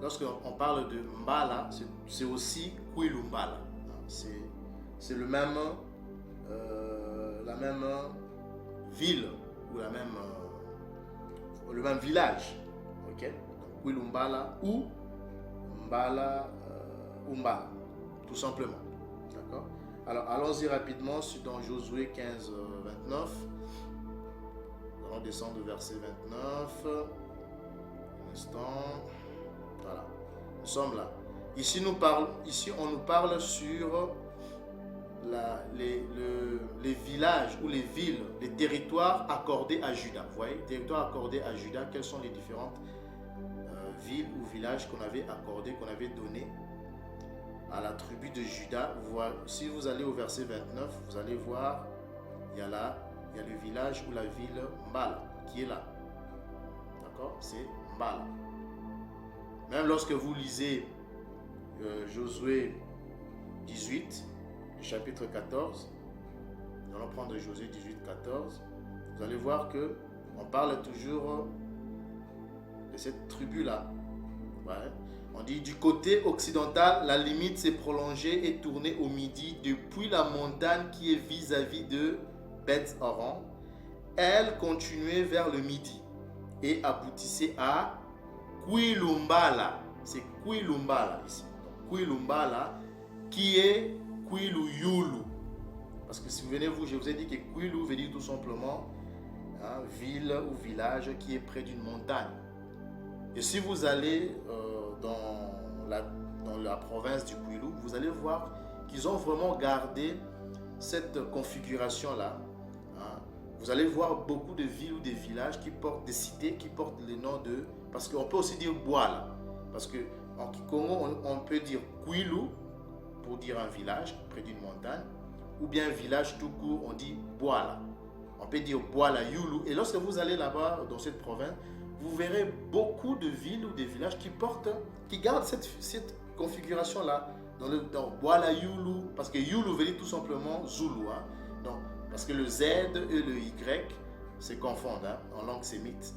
lorsqu'on parle de Mbala, c'est aussi Kwilu Mbala. C'est le même, la même ville ou le même village. Ok? Donc, Kwilu Mbala ou Mbala ou Mbala, tout simplement. D'accord? Alors, allons-y rapidement dans Josué 15, 29. Nous allons descendre au verset 29. Un instant. Voilà. Nous sommes là. Ici, on nous parle sur les villages ou les villes, les territoires accordés à Juda. Vous voyez, territoires accordés à Juda, quelles sont les différentes villes ou villages qu'on avait accordés, qu'on avait donnés à la tribu de Juda. Si vous allez au verset 29, vous allez voir, il y a le village ou la ville Mbala qui est là. D'accord? C'est Mbala. Même lorsque vous lisez Josué 18, le chapitre 14, nous allons prendre Josué 18, 14, vous allez voir que on parle toujours de cette tribu-là. Ouais. On dit du côté occidental, la limite s'est prolongée et tournée au midi depuis la montagne qui est vis-à-vis de Beth-Horon. Elle continuait vers le midi et aboutissait à Kwilu Mbala. C'est Kwilu Mbala ici. Kwilu Mbala qui est Kwilu Yulu. Parce que si vous venez, je vous ai dit que Kwilu veut dire tout simplement ville ou village qui est près d'une montagne. Et si vous allez dans la province du Kwilu, vous allez voir qu'ils ont vraiment gardé cette configuration-là. Hein. Vous allez voir beaucoup de villes ou des villages qui portent des cités, qui portent les noms de... Parce qu'on peut aussi dire Bouala. Parce que En Kikongo, on peut dire Kwilu pour dire un village près d'une montagne, ou bien village tout court, on dit Bwala. On peut dire Bwala Yulu. Et lorsque vous allez là-bas, dans cette province, vous verrez beaucoup de villes ou des villages qui gardent cette configuration-là. Dans Bwala Yulu, parce que Yulu veut dire tout simplement Zulu. Hein? Donc, parce que le Z et le Y se confondent hein, en langue sémite.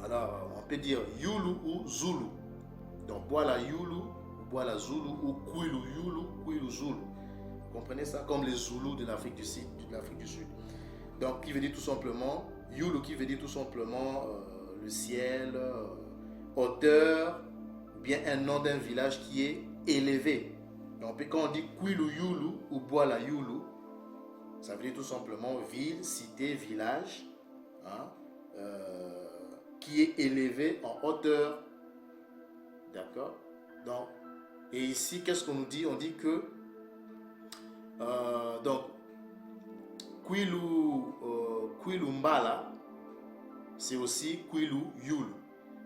Alors, on peut dire Yulu ou Zulu. Donc, Bwala Yulu, Bwala Zulu ou Kwilu Yulu, Kwilu Zulu. Vous comprenez ça? Comme les Zoulous de l'Afrique du Sud. Donc, qui veut dire tout simplement, Yulu qui veut dire tout simplement le ciel, hauteur, ou bien un nom d'un village qui est élevé. Donc, quand on dit Kwilu Yulu ou Bwala Yulu, ça veut dire tout simplement ville, cité, village, hein, qui est élevé en hauteur. D'accord? Donc, et ici, qu'est-ce qu'on nous dit? On dit que donc Kwilu Mbala, c'est aussi Kwilu Yulu.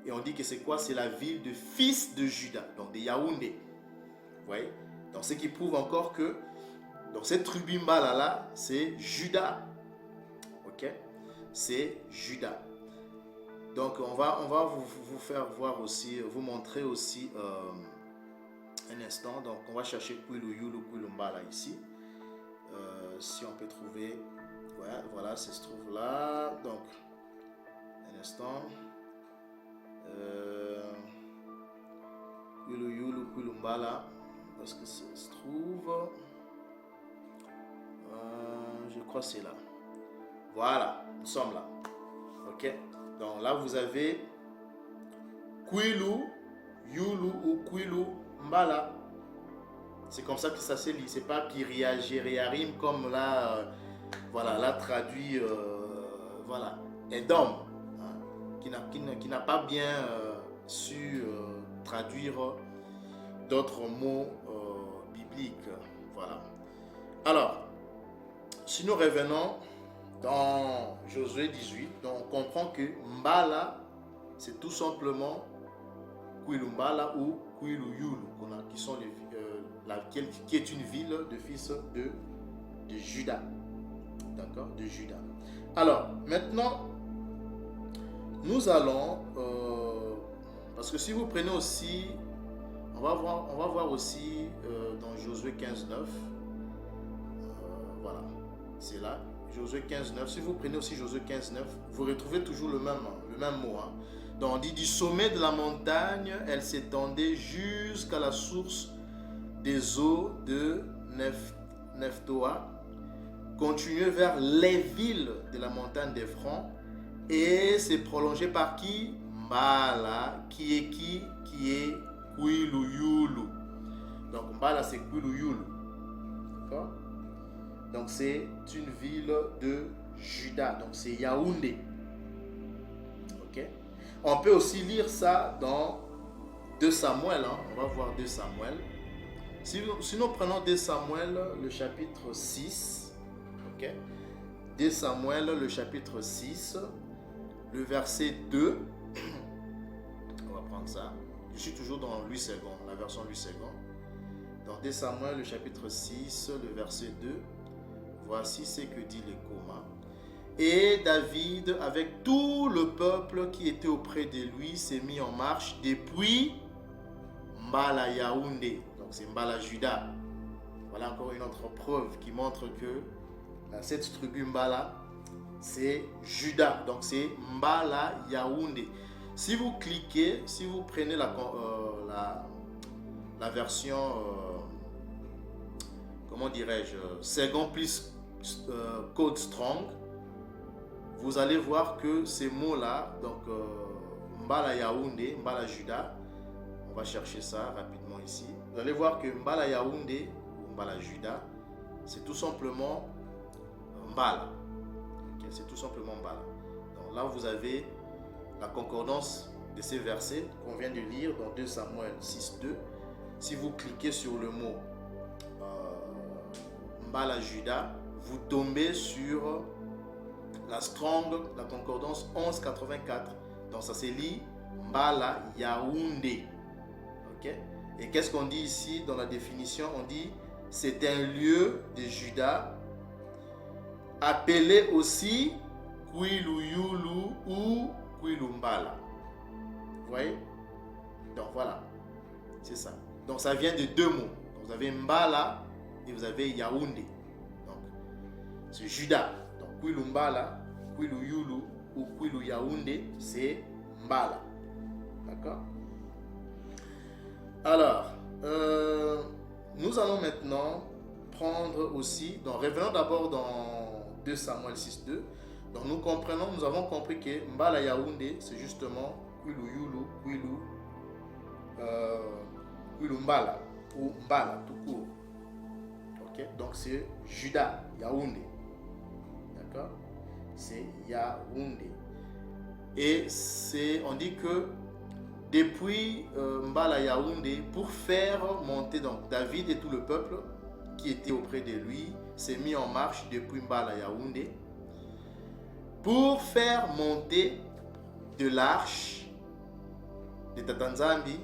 Et on dit que c'est quoi? C'est la ville de fils de Juda, donc de Yaoundé. Vous voyez? Donc, ce qui prouve encore que donc cette tribu Mbala là, c'est Juda. Ok? C'est Juda. Donc, on va vous faire voir aussi, vous montrer aussi un instant. Donc, on va chercher Kwilu Yulu, Kwilu Mbala ici. Si on peut trouver, ouais, voilà, ça se trouve là. Donc, un instant. Kwilu Yulu, Kwilu Mbala, est-ce que ça se trouve? Je crois que c'est là. Voilà, nous sommes là. Ok. Donc là, vous avez Kwilu Yulu ou Kwilu Mbala. C'est comme ça que ça se lit. C'est pas Kiria Gériarim comme là, voilà, là traduit, voilà, Edom, hein, qui n'a pas bien su traduire d'autres mots bibliques. Voilà. Alors, si nous revenons dans Josué 18, donc on comprend que Mbala, c'est tout simplement Kwilu Mbala ou Kwilu Yulu, qui sont qui est une ville de fils de Juda. D'accord? De Juda. Alors, maintenant, nous allons, parce que si vous prenez aussi, on va voir aussi dans Josué 15, 9, voilà, c'est là, Josué 15, 9. Si vous prenez aussi Josué 15, 9, vous retrouvez toujours le même mot. Hein. Donc on dit du sommet de la montagne, elle s'étendait jusqu'à la source des eaux de Nephtoa, continuait vers les villes de la montagne d'Ephron et s'est prolongé par qui? Mbala, qui est Kwilu Yulu. Donc Mbala, c'est Kwilu Yulu. D'accord? Donc c'est une ville de Juda, donc c'est Yaoundé. Ok? On peut aussi lire ça dans 2 Samuel, hein? On va voir 2 Samuel. Si nous prenons 2 Samuel, le chapitre 6, ok? 2 Samuel, le chapitre 6, le verset 2, on va prendre ça. Je suis toujours dans Louis II, la version Louis II. Dans 2 Samuel, le chapitre 6, le verset 2, voici ce que dit le Koma. Et David, avec tout le peuple qui était auprès de lui, s'est mis en marche depuis Mbala Yaoundé. Donc c'est Mbala Juda. Voilà encore une autre preuve qui montre que cette tribu Mbala, c'est Juda. Donc c'est Mbala Yaoundé. Si vous cliquez, si vous prenez la version, comment dirais-je, second plus code strong, vous allez voir que ces mots-là, donc Mbala Yaoundé, Mbala Juda, on va chercher ça rapidement ici. Vous allez voir que Mbala Yaoundé ou Mbala Juda, c'est tout simplement Mbala. Okay, c'est tout simplement Mbala. Donc là, vous avez la concordance de ces versets qu'on vient de lire dans 2 Samuel 6.2. Si vous cliquez sur le mot Mbala Juda, vous tombez sur la Strong, la concordance 1184. Donc ça se lit Mbala Yaoundé. Ok? Et qu'est-ce qu'on dit ici dans la définition? On dit c'est un lieu de Juda appelé aussi Kwilu-Yulu ou Kwilu-Mbala. Vous voyez? Donc voilà, c'est ça. Donc ça vient de deux mots. Donc, vous avez Mbala et vous avez Yaoundé. Donc c'est Juda. Donc Kwilu-Mbala, Kwilu-Yulu ou Kwilu-Yaoundé, c'est Mbala. D'accord? Alors, nous allons maintenant prendre aussi, donc revenons d'abord dans 2 Samuel 6.2. Donc nous avons compris que Mbala Yaoundé, c'est justement Kwilu Yulu, Kwilu Mbala, ou Mbala tout court. Ok, donc c'est Juda, Yaoundé. D'accord? C'est Yaoundé. Et on dit que depuis Mbala Yaoundé, pour faire monter donc David et tout le peuple qui était auprès de lui, s'est mis en marche depuis Mbala Yaoundé pour faire monter de l'arche de Tatanzambi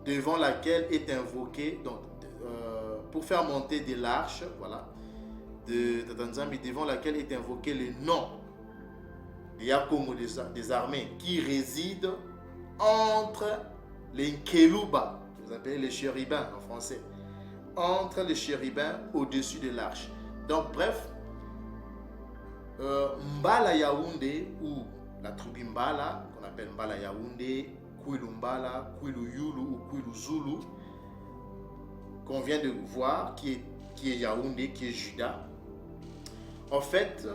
devant laquelle est invoqué, donc pour faire monter de l'arche, voilà, de Tatanzambi devant laquelle est invoqué le nom de Yakongo des armées qui réside entre les Nkeluba, que vous appelez les chérubins en français, entre les chérubins au-dessus de l'arche. Donc bref, Mbala Yaoundé ou la tribu Mbala, qu'on appelle Mbala Yaoundé, Kwilu Mbala, Kwilu Yulu ou Kwilu Zulu, qu'on vient de voir, qui est Yaoundé, qui est Juda. En fait,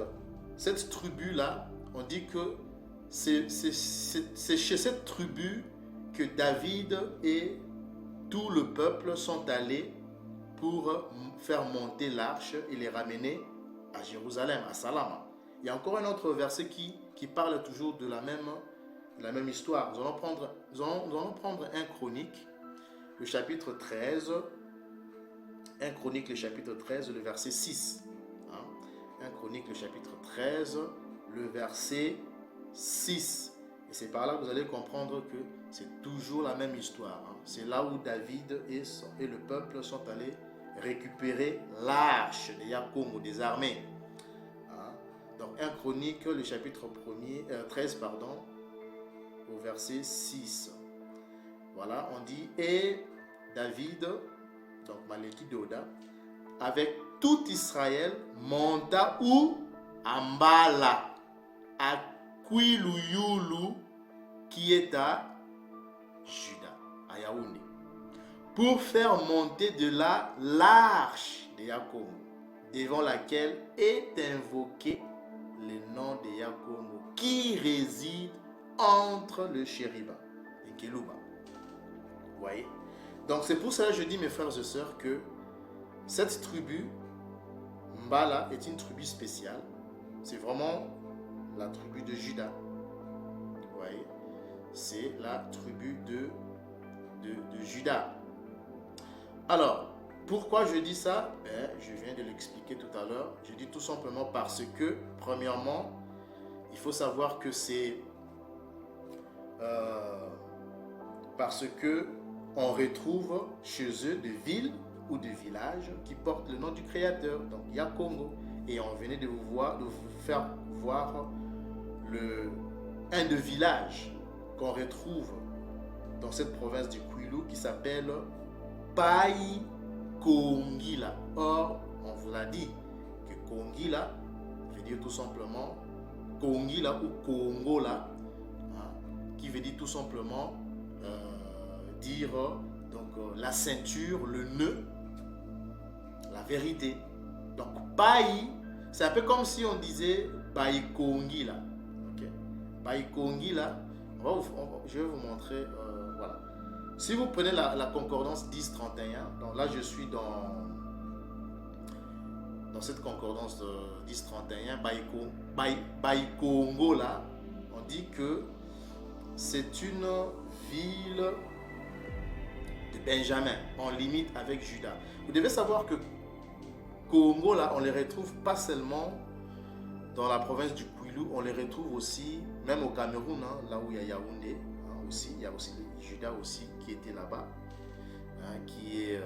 cette tribu-là, on dit que c'est chez cette tribu que David et tout le peuple sont allés pour faire monter l'arche et les ramener à Jérusalem, à Salama. Il y a encore un autre verset qui parle toujours de la même histoire. Nous allons prendre 1 Chronique, le chapitre 13. 1 Chronique, le chapitre 13, le verset 6. 1 Chronique, le chapitre 13, le verset 6. Et c'est par là que vous allez comprendre que c'est toujours la même histoire. C'est là où David et le peuple sont allés récupérer l'arche de Yakongo, des armées. Donc 1 Chronique, le chapitre 13, au verset 6. Voilà, on dit, et David, donc Maleki Doda, avec tout Israël, monta où? À Mbala, à Kwilu Yulu, qui est à Juda, à Yaoundé, pour faire monter de là l'arche de Yakongo, devant laquelle est invoqué le nom de Yakongo, qui réside entre le chérubin et Keluba. Vous voyez? Donc c'est pour cela que je dis, mes frères et sœurs, que cette tribu, Mbala, est une tribu spéciale. C'est vraiment la tribu de Juda. Vous voyez? C'est la tribu de Juda. Alors, pourquoi je dis ça? Je viens de l'expliquer tout à l'heure. Je dis tout simplement parce que, premièrement, il faut savoir que c'est parce que on retrouve chez eux des villes ou des villages qui portent le nom du Créateur, donc Yakongo. Et on venait de vous faire voir un des villages qu'on retrouve dans cette province du Kwilu qui s'appelle Pai Kongila. Or, on vous l'a dit que Kongila veut dire tout simplement Kongila ou Kongola, qui veut dire tout simplement dire donc la ceinture, le nœud, la vérité. Donc Pai, c'est un peu comme si on disait Pai Kongila. Okay? Pai Kongila, je vais vous montrer. Voilà. Si vous prenez la concordance 1031, donc là je suis dans cette concordance de 1031, Pai Kongola, on dit que c'est une ville de Benjamin, en limite avec Juda. Vous devez savoir que Congo, là, on les retrouve pas seulement dans la province du Kwilu, on les retrouve aussi, même au Cameroun, là où il y a Yaoundé, aussi. Il y a aussi Juda aussi qui était là-bas, hein, qui est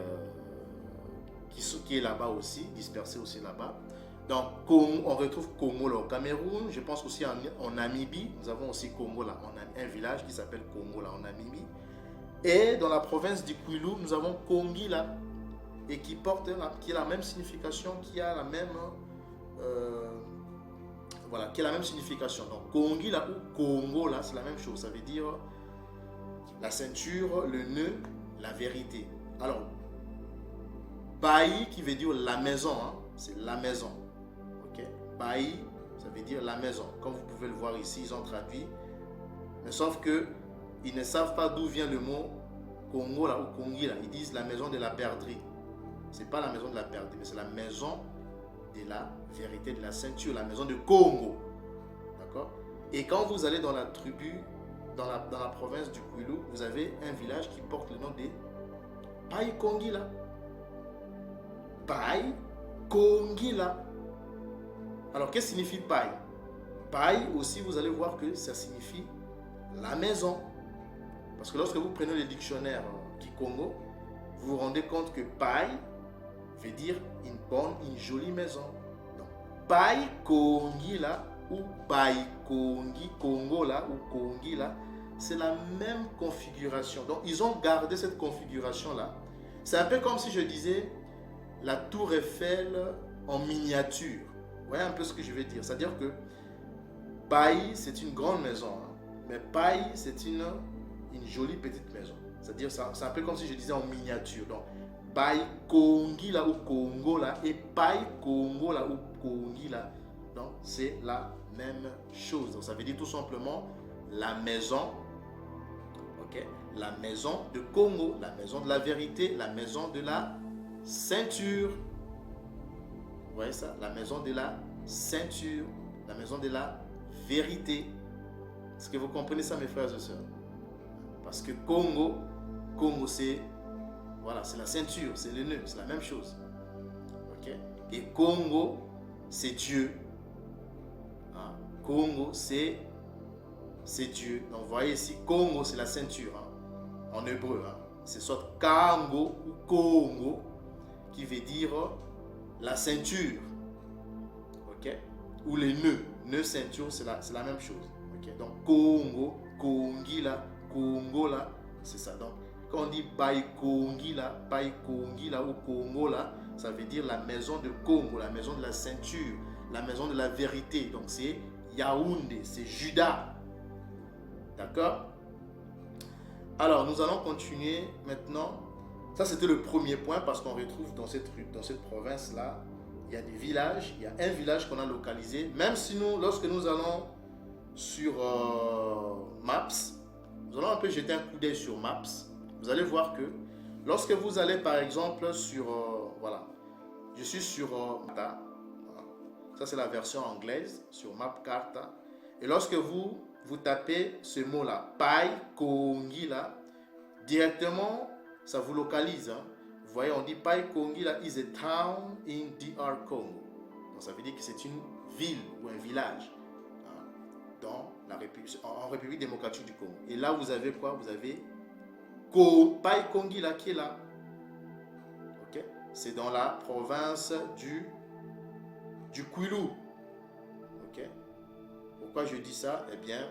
là-bas aussi, dispersé aussi là-bas. Donc, on retrouve Congo là au Cameroun. Je pense aussi en Namibie. Nous avons aussi Congo là. On a un village qui s'appelle Congo là en Namibie. Et dans la province du Kwilu, nous avons Kongi là. Et qui a la même signification, qui a la même... qui a la même signification. Donc, Kongi là ou Congo là, c'est la même chose. Ça veut dire la ceinture, le nœud, la vérité. Alors, Baï qui veut dire la maison, hein, c'est la maison. Ok, Baï, ça veut dire la maison. Comme vous pouvez le voir ici, ils ont traduit. Mais sauf que ils ne savent pas d'où vient le mot Congo là ou Kongi là. Ils disent la maison de la perdrix. C'est pas la maison de la perdrix, mais c'est la maison de la vérité, de la ceinture, la maison de Congo. D'accord? Et quand vous allez dans la tribu, dans la province du Kwilu, vous avez un village qui porte le nom de Pai Kongila. Pai Kongila. Alors, qu'est-ce que signifie Pai? Pai aussi, vous allez voir que ça signifie la maison. Parce que lorsque vous prenez le dictionnaire Kikongo, vous vous rendez compte que Pai veut dire une bonne, une jolie maison. Donc, Pai Kongila ou Pai Kongi, Congo là ou Kongi là, c'est la même configuration. Donc, ils ont gardé cette configuration là. C'est un peu comme si je disais la tour Eiffel en miniature. Vous voyez un peu ce que je veux dire? C'est-à-dire que Pai, c'est une grande maison, hein, mais Pai, c'est une jolie petite maison. C'est-à-dire, c'est un peu comme si je disais en miniature. Donc, Pai Kongi là ou Congo là et Pai Congo là ou Kongi là, donc c'est la même chose. Donc, ça veut dire tout simplement la maison, ok, la maison de Congo, la maison de la vérité, la maison de la ceinture. Vous voyez ça? La maison de la ceinture, la maison de la vérité. Est-ce que vous comprenez ça, mes frères et sœurs? Parce que Congo c'est, voilà, c'est la ceinture, c'est le nœud, c'est la même chose. Ok? Et Congo, c'est Dieu. Hein? Congo, c'est Dieu. Donc, vous voyez ici, Congo, c'est la ceinture, hein, en hébreu. Hein. C'est soit Kango ou Congo, qui veut dire la ceinture. Ok? Ou les nœuds. Nœud, ceinture, c'est la même chose. Ok? Donc, Congo, Kongi là, Congo là, c'est ça. Donc, quand on dit Pai Kongi là ou Congo là, ça veut dire la maison de Congo, la maison de la ceinture, la maison de la vérité. Donc, c'est Yaoundé, c'est Juda. D'accord? Alors, nous allons continuer maintenant. Ça, c'était le premier point parce qu'on retrouve dans cette province-là, il y a des villages. Il y a un village qu'on a localisé. Même si lorsque nous allons sur Maps, nous allons un peu jeter un coup d'œil sur Maps. Vous allez voir que lorsque vous allez par exemple sur... voilà, je suis sur... ça c'est la version anglaise, sur Mapcarta. Et lorsque vous tapez ce mot-là, Pai Kongi là, directement, ça vous localise. Hein. Vous voyez, on dit Pai Kongi là is a town in DR Congo. Donc ça veut dire que c'est une ville ou un village dans en République démocratique du Congo. Et là, vous avez quoi? Vous avez Pai Kongi là qui est là. Ok? C'est dans la province du Kwilu. Ok? Pourquoi je dis ça? Eh bien,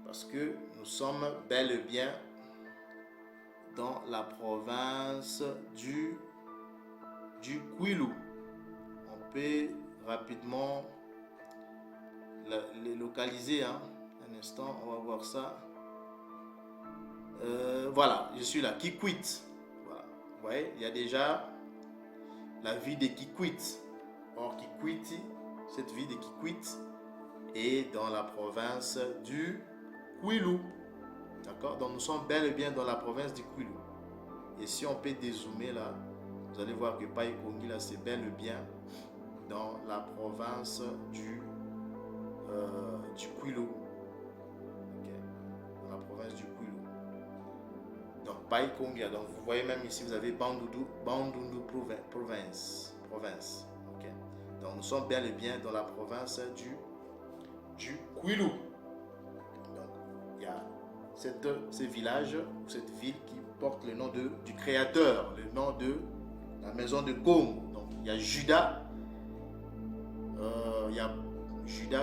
parce que nous sommes bel et bien dans la province du Kwilu. On peut rapidement les localiser. Hein. Un instant, on va voir ça. Voilà, je suis là. Kikwit. Voilà. Vous voyez, il y a déjà la ville de Kikwit. Or, Kikwit, cette ville de Kikwit est dans la province du Kwilu. D'accord? Donc, nous sommes bel et bien dans la province du Kwilu. Et si on peut dézoomer là, vous allez voir que Pai Kongi là, c'est bel et bien dans la province du Kwilu. Okay. Dans la province du Kwilu. Donc, Pai Kongi, donc vous voyez même ici, vous avez Bandundu province. Okay. Donc, nous sommes bel et bien dans la province du Kwilu. Donc, ces villages ou cette ville qui porte le nom du créateur, le nom de la maison de Congo. Donc il y a Juda,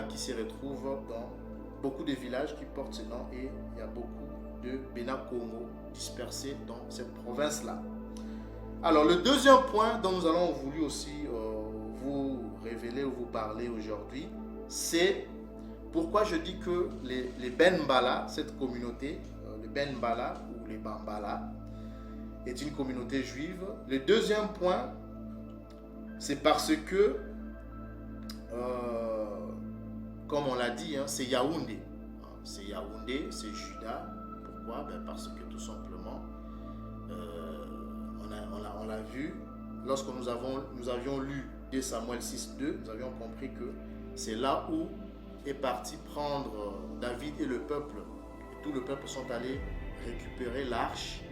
qui se retrouve dans beaucoup de villages qui portent ce nom et il y a beaucoup de Bena Congo dispersés dans cette province-là. Alors le deuxième point dont nous allons voulu aussi vous révéler ou vous parler aujourd'hui, c'est pourquoi je dis que les Benbala, cette communauté, les Benbala ou les Bambala, est une communauté juive. Le deuxième point, c'est parce que, comme on l'a dit, c'est Yaoundé. C'est Yaoundé, c'est Juda. Pourquoi? Parce que tout simplement, on l'a vu, lorsque nous avions lu 2 Samuel 6.2, nous avions compris que c'est là où est parti prendre David et le peuple. Et tout le peuple sont allés récupérer l'arche.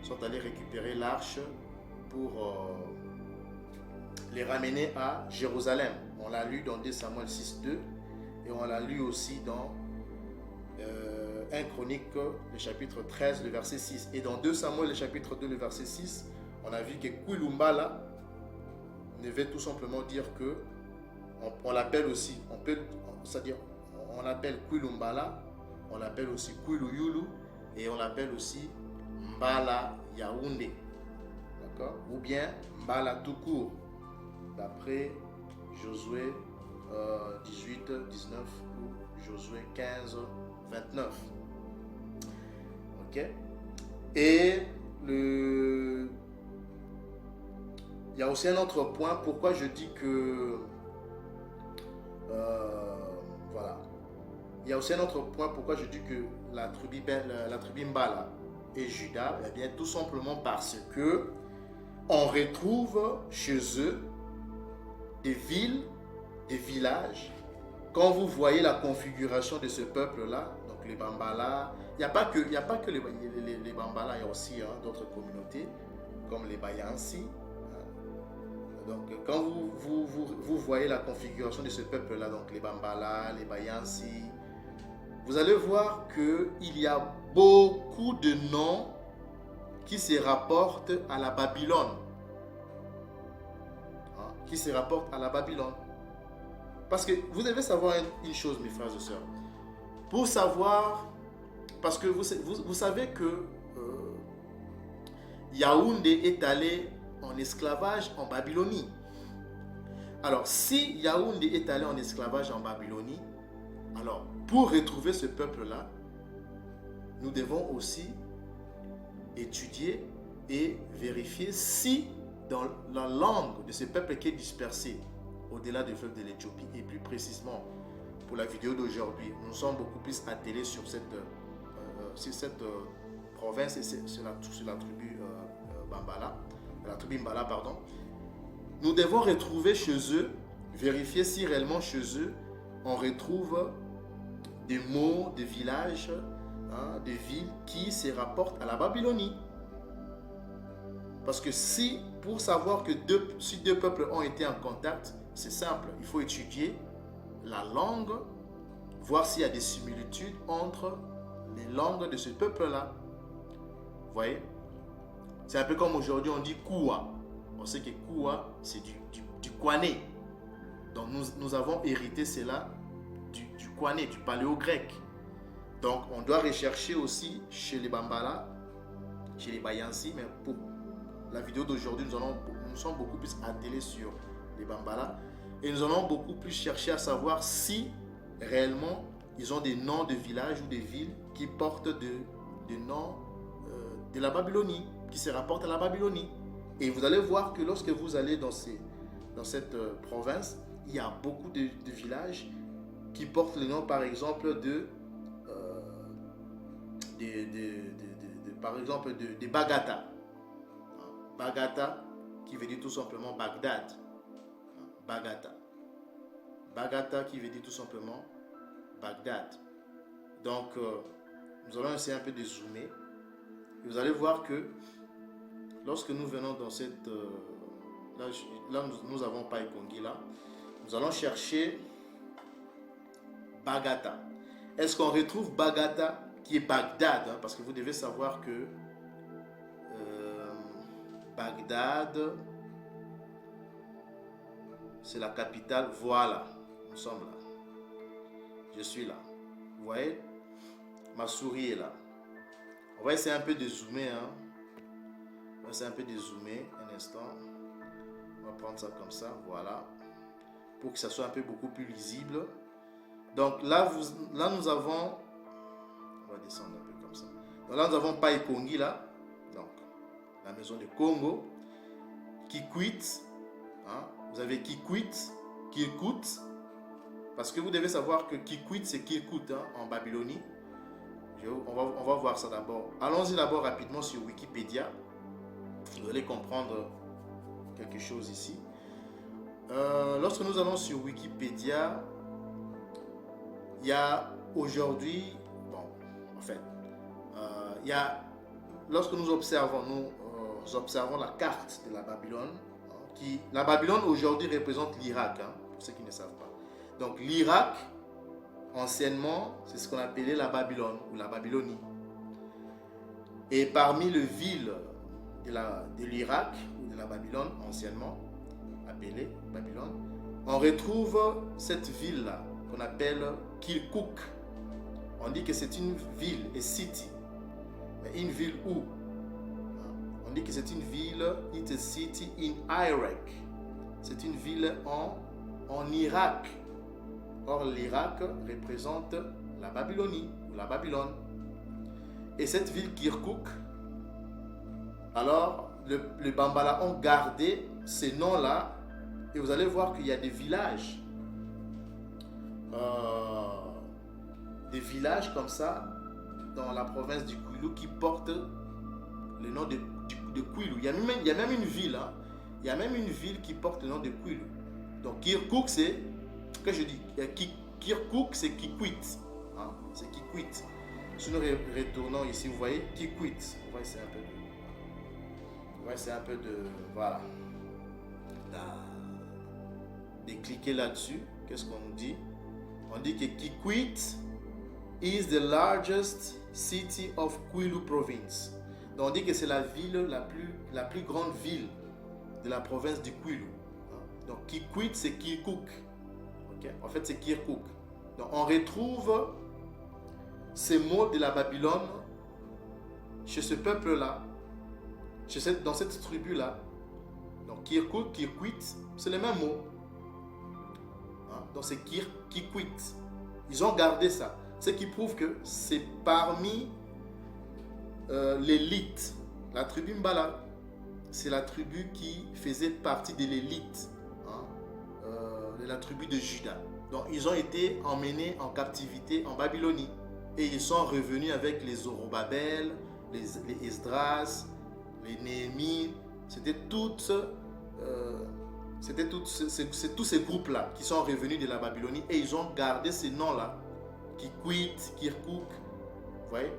Sont allés récupérer l'arche pour les ramener à Jérusalem. On l'a lu dans 2 Samuel 6.2 et on l'a lu aussi dans 1 Chronique, le chapitre 13, le verset 6. Et dans 2 Samuel, le chapitre 2, le verset 6, on a vu que Kwilumbala ne veut tout simplement dire que on l'appelle aussi, c'est-à-dire on l'appelle Kwilumbala, on l'appelle aussi Kwiluyulu et on l'appelle aussi Mbala Yaoundé, d'accord, ou bien Mbala tout court, d'après Josué 18, 19 ou Josué 15, 29. Ok. Et il y a aussi un autre point, pourquoi je dis que voilà. Il y a aussi un autre point pourquoi je dis que la tribu Mbala et Juda, eh bien tout simplement parce que on retrouve chez eux des villes, des villages. Quand vous voyez la configuration de ce peuple-là, donc les Bambala, il n'y a pas que les Bambala, il y a aussi d'autres communautés comme les Bayansi. Donc quand vous voyez la configuration de ce peuple-là, donc les Bambala, les Bayansi, vous allez voir qu'il y a beaucoup de noms qui se rapportent à la Babylone. Qui se rapportent à la Babylone. Parce que vous devez savoir une chose, mes frères et sœurs. Pour savoir, parce que vous savez que Yaoundé est allé en esclavage en Babylonie. Alors, si Yaoundé est allé en esclavage en Babylonie, alors, pour retrouver ce peuple-là, nous devons aussi étudier et vérifier si dans la langue de ce peuple qui est dispersé au-delà du fleuve de l'Éthiopie, et plus précisément pour la vidéo d'aujourd'hui, nous sommes beaucoup plus attelés sur cette province et sur la tribu Bambala, la tribu Mbala, pardon. Nous devons retrouver chez eux, vérifier si réellement chez eux, on retrouve des mots, des villages, des villes qui se rapportent à la Babylonie. Parce que pour savoir que si deux peuples ont été en contact, c'est simple, il faut étudier la langue, voir s'il y a des similitudes entre les langues de ce peuple-là. Vous voyez? C'est un peu comme aujourd'hui on dit Koua. On sait que Koua, c'est du Kouané. Donc nous avons hérité cela du Kouané, du paléo-grec. Donc on doit rechercher aussi chez les Bambala, chez les Bayansi, mais pour la vidéo d'aujourd'hui, nous sommes beaucoup plus attelés sur les Bambala et nous allons beaucoup plus chercher à savoir si réellement ils ont des noms de villages ou des villes qui portent des noms de la Babylonie, qui se rapportent à la Babylonie. Et vous allez voir que lorsque vous allez dans cette province, il y a beaucoup de villages qui portent le nom, par exemple, de Bagata. Bagata, qui veut dire tout simplement Bagdad. Bagata. Bagata, qui veut dire tout simplement Bagdad. Donc, nous allons essayer un peu de zoomer. Et vous allez voir que lorsque nous venons dans cette... là, nous avons Païkongi là. Nous allons chercher Bagata. Est-ce qu'on retrouve Bagata qui est Bagdad, hein, parce que vous devez savoir que Bagdad, c'est la capitale. Voilà, nous sommes là. Je suis là. Vous voyez, ma souris est là. On va essayer un peu de zoomer. Hein. On va essayer un peu de zoomer un instant. On va prendre ça comme ça, voilà. Pour que ça soit un peu beaucoup plus lisible. Donc là, nous avons... On va descendre un peu comme ça. Donc là, nous avons Païkongi là. Donc, la maison de Congo. Kikwit. Hein? Vous avez Kikwit, Kirkut. Parce que vous devez savoir que Kikwit, c'est Kirkut hein, en Babylonie. On va voir ça d'abord. Allons-y d'abord rapidement sur Wikipédia. Vous allez comprendre quelque chose ici. Lorsque nous allons sur Wikipédia, il y a aujourd'hui, bon, en fait, il y a, lorsque nous observons la carte de la Babylone, la Babylone aujourd'hui représente l'Irak, hein, pour ceux qui ne savent pas. Donc l'Irak, anciennement, c'est ce qu'on appelait la Babylone ou la Babylonie. Et parmi les villes de l'Irak ou de la Babylone, anciennement appelée Babylone, on retrouve cette ville-là qu'on appelle Kirkuk. On dit que c'est une ville, et city. Mais une ville où? On dit que c'est une ville, it's a city in Iraq. C'est une ville en Irak. Or, l'Irak représente la Babylonie ou la Babylone. Et cette ville Kirkuk, alors les Bambala ont gardé ces noms-là et vous allez voir qu'il y a des villages comme ça dans la province du Kwilu qui portent le nom de Kwilu. Il y a même une ville, hein. Il y a même une ville qui porte le nom de Kwilu. Donc Kirkuk, c'est, que je dis, Kirkuk, c'est Kikwit, hein. C'est Kikwit. Si nous retournons ici, vous voyez Kikwit. On va essayer un peu de voilà, de cliquer là-dessus. Qu'est-ce qu'on nous dit? On dit que Kikwit is the largest city of Kwilu province. Donc on dit que c'est la ville, la plus grande ville de la province du Kwilu. Donc Kikwit, c'est Kirkuk. Okay? En fait, c'est Kirkuk. Donc on retrouve ces mots de la Babylone chez ce peuple-là, dans cette tribu-là. Donc Kirkuk, Kirkwit, c'est les mêmes mots. Hein? Donc c'est Kikwit. Ils ont gardé ça. Ce qui prouve que c'est parmi l'élite. La tribu Mbala, c'est la tribu qui faisait partie de l'élite, hein, de la tribu de Juda. Donc ils ont été emmenés en captivité en Babylonie. Et ils sont revenus avec les Zorobabel, les Esdras, les Néhémie. C'était tous ces groupes-là qui sont revenus de la Babylonie et ils ont gardé ces noms-là. Kikwit, Kirkuk, vous voyez?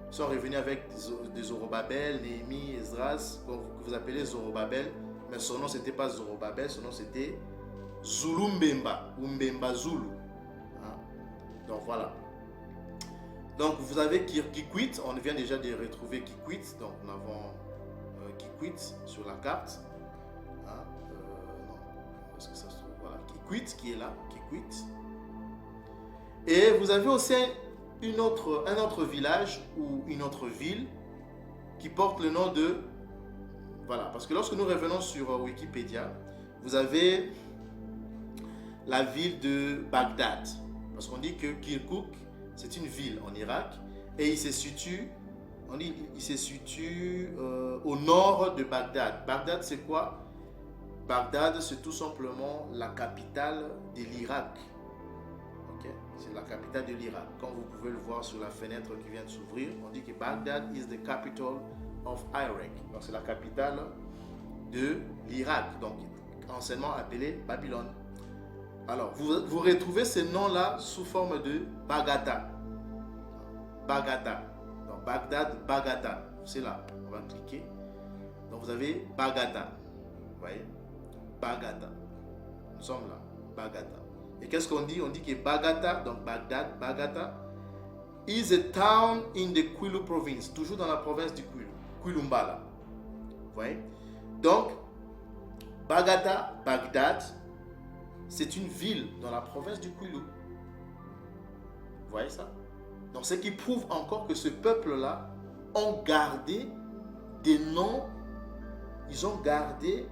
Ils sont revenus avec des Zorobabel, Néhémie, Esdras, que vous appelez Zorobabel, mais son nom c'était pas Zorobabel, son nom c'était Zulu Mbemba ou Mbemba Zulu. Donc voilà. Donc vous avez Kikwit, on vient déjà de retrouver Kikwit, donc nous avons Kikwit sur la carte. Non, est-ce que ça se trouve? Voilà, Kikwit qui est là, Kikwit. Et vous avez aussi un autre village ou une autre ville qui porte le nom de... Voilà, parce que lorsque nous revenons sur Wikipédia, vous avez la ville de Bagdad. Parce qu'on dit que Kirkuk, c'est une ville en Irak et il se situe au nord de Bagdad. Bagdad, c'est quoi? Bagdad, c'est tout simplement la capitale de l'Irak. Okay? C'est la capitale de l'Irak. Comme vous pouvez le voir sur la fenêtre qui vient de s'ouvrir, on dit que Bagdad is the capital of Iraq. Donc c'est la capitale de l'Irak, donc anciennement appelée Babylone. Alors, vous retrouvez ces noms-là sous forme de Bagata. Bagata. Donc, Bagdad, Bagata. C'est là. On va cliquer. Donc, vous avez Bagata. Vous voyez? Bagata. Nous sommes là. Bagata. Et qu'est-ce qu'on dit? On dit que Bagata, donc Bagdad, Bagata, is a town in the Kwilu province, toujours dans la province du Kwilu, Kwilumbala. Vous voyez? Donc, Bagata, Bagdad, c'est une ville dans la province du Kwilu. Vous voyez ça? Donc, ce qui prouve encore que ce peuple-là ont gardé des noms, ils ont gardé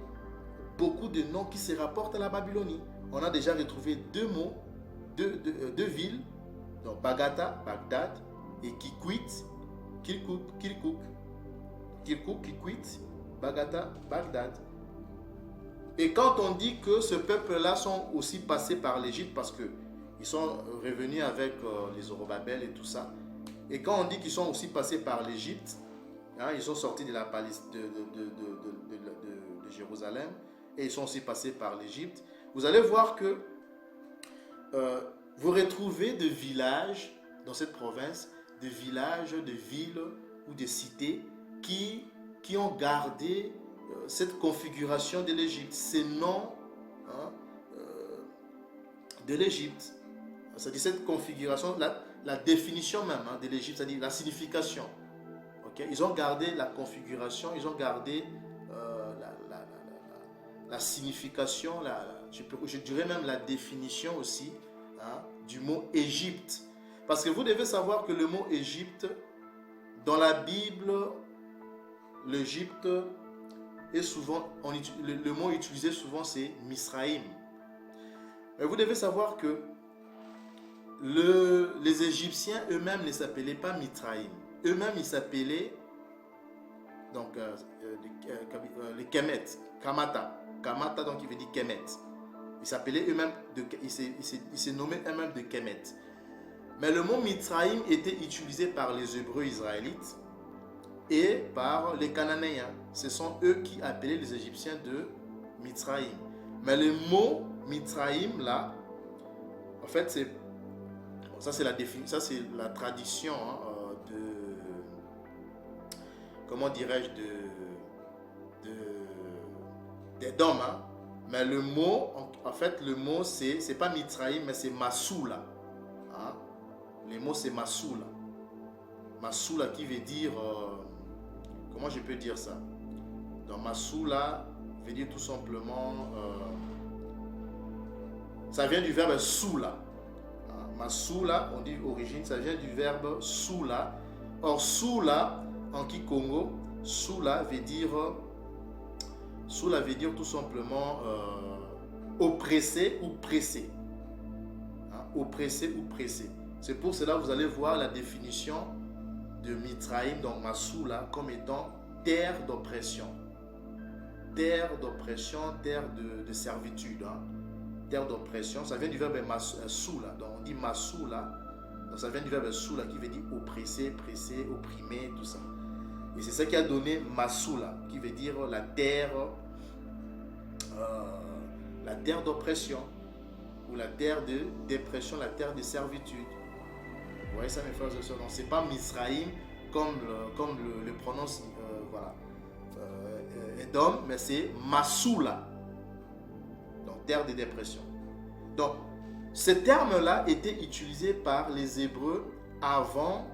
beaucoup de noms qui se rapportent à la Babylonie. On a déjà retrouvé deux mots, deux villes, donc Bagata, Bagdad, et Kikwit, Kirkuk, Kikwit, Bagata, Bagdad. Et quand on dit que ce peuple-là sont aussi passés par l'Égypte, parce qu'ils sont revenus avec les Zorobabel et tout ça, et quand on dit qu'ils sont aussi passés par l'Égypte, hein, ils sont sortis de la Palestine, de Jérusalem, et ils sont aussi passés par l'Égypte, vous allez voir que vous retrouvez des villages dans cette province, des villages, des villes ou des cités qui ont gardé cette configuration de l'Égypte, ces noms, hein, de l'Égypte. C'est-à-dire cette configuration, la définition même, hein, de l'Égypte, c'est-à-dire la signification. Okay? Ils ont gardé la configuration, ils ont gardé la signification, je dirais même la définition aussi, hein, du mot Égypte. Parce que vous devez savoir que le mot Égypte, dans la Bible, l'Égypte est souvent, le mot utilisé souvent c'est Misraïm. Mais vous devez savoir que les Égyptiens eux-mêmes ne s'appelaient pas Mitraïm. Eux-mêmes ils s'appelaient donc les Kemet, Kamata donc il veut dire Kemet. Ils s'appelaient eux-mêmes, ils se nommaient eux-mêmes de Kemet. Mais le mot Mitraïm était utilisé par les Hébreux israélites et par les Cananéens. Ce sont eux qui appelaient les Égyptiens de Mitraïm. Mais le mot Mitraïm là, en fait c'est ça c'est la définition, ça c'est la tradition, hein, comment dirais-je, d'Édom, hein. Mais le mot, en fait le mot c'est pas Mitraïm mais c'est Massoula, hein. Le mot c'est Massoula. Massoula qui veut dire comment je peux dire ça? Donc Massoula veut dire tout simplement ça vient du verbe soula. Massoula, on dit origine, ça vient du verbe soula. Or soula en Kikongo, soula veut dire tout simplement oppressé ou pressé. Hein, oppressé ou pressé. C'est pour cela que vous allez voir la définition de Mitraïm, donc Massoula, comme étant terre d'oppression. Terre d'oppression, terre de servitude. Hein. Terre d'oppression, ça vient du verbe soula. Donc on dit Massoula, donc ça vient du verbe soula qui veut dire oppressé, pressé, opprimé, tout ça. Et c'est ça qui a donné Massoula, qui veut dire la terre d'oppression, ou la terre de dépression, la terre de servitude. Vous voyez ça mes frères et sœurs? Donc c'est pas Misraïm comme le prononce Édom, mais c'est Massoula. Donc terre de dépression. Donc ce terme-là était utilisé par les Hébreux avant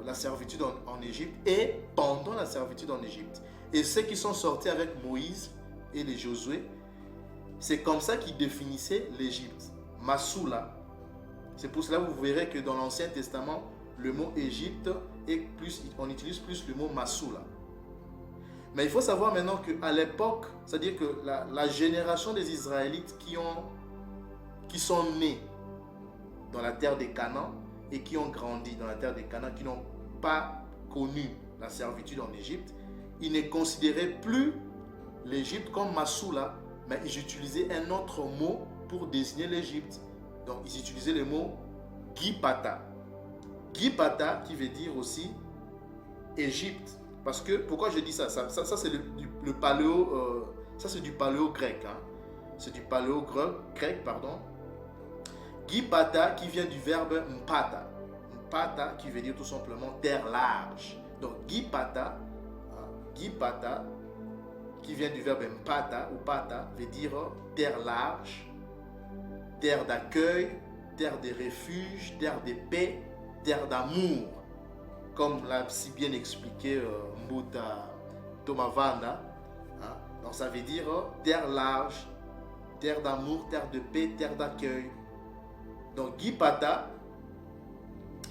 la servitude en Égypte et pendant la servitude en Égypte. Et ceux qui sont sortis avec Moïse et les Josué, c'est comme ça qu'ils définissaient l'Égypte. Massoula. C'est pour cela que vous verrez que dans l'Ancien Testament, le mot Égypte on utilise plus le mot Massoula. Mais il faut savoir maintenant qu'à l'époque, c'est-à-dire que la génération des Israélites qui sont nés dans la terre des Canaan et qui ont grandi dans la terre des Canaan, qui n'ont pas connu la servitude en Égypte, ils ne considéraient plus l'Égypte comme Massoula, mais ils utilisaient un autre mot pour désigner l'Égypte. Donc ils utilisaient le mot Gipata. Gipata qui veut dire aussi Égypte. Parce que, pourquoi je dis ça? Ça c'est le paléo, ça c'est du paléo grec. Hein. C'est du paléo grec, pardon. Gipata qui vient du verbe mpata. Mpata qui veut dire tout simplement terre large. Donc Gipata, Gipata qui vient du verbe mpata ou pata veut dire terre large, terre d'accueil, terre de refuge, terre de paix, terre d'amour. Comme l'a si bien expliqué Mbuta Thomas Vanda. Hein? Donc ça veut dire terre large, terre d'amour, terre de paix, terre d'accueil. Donc Guy Pata,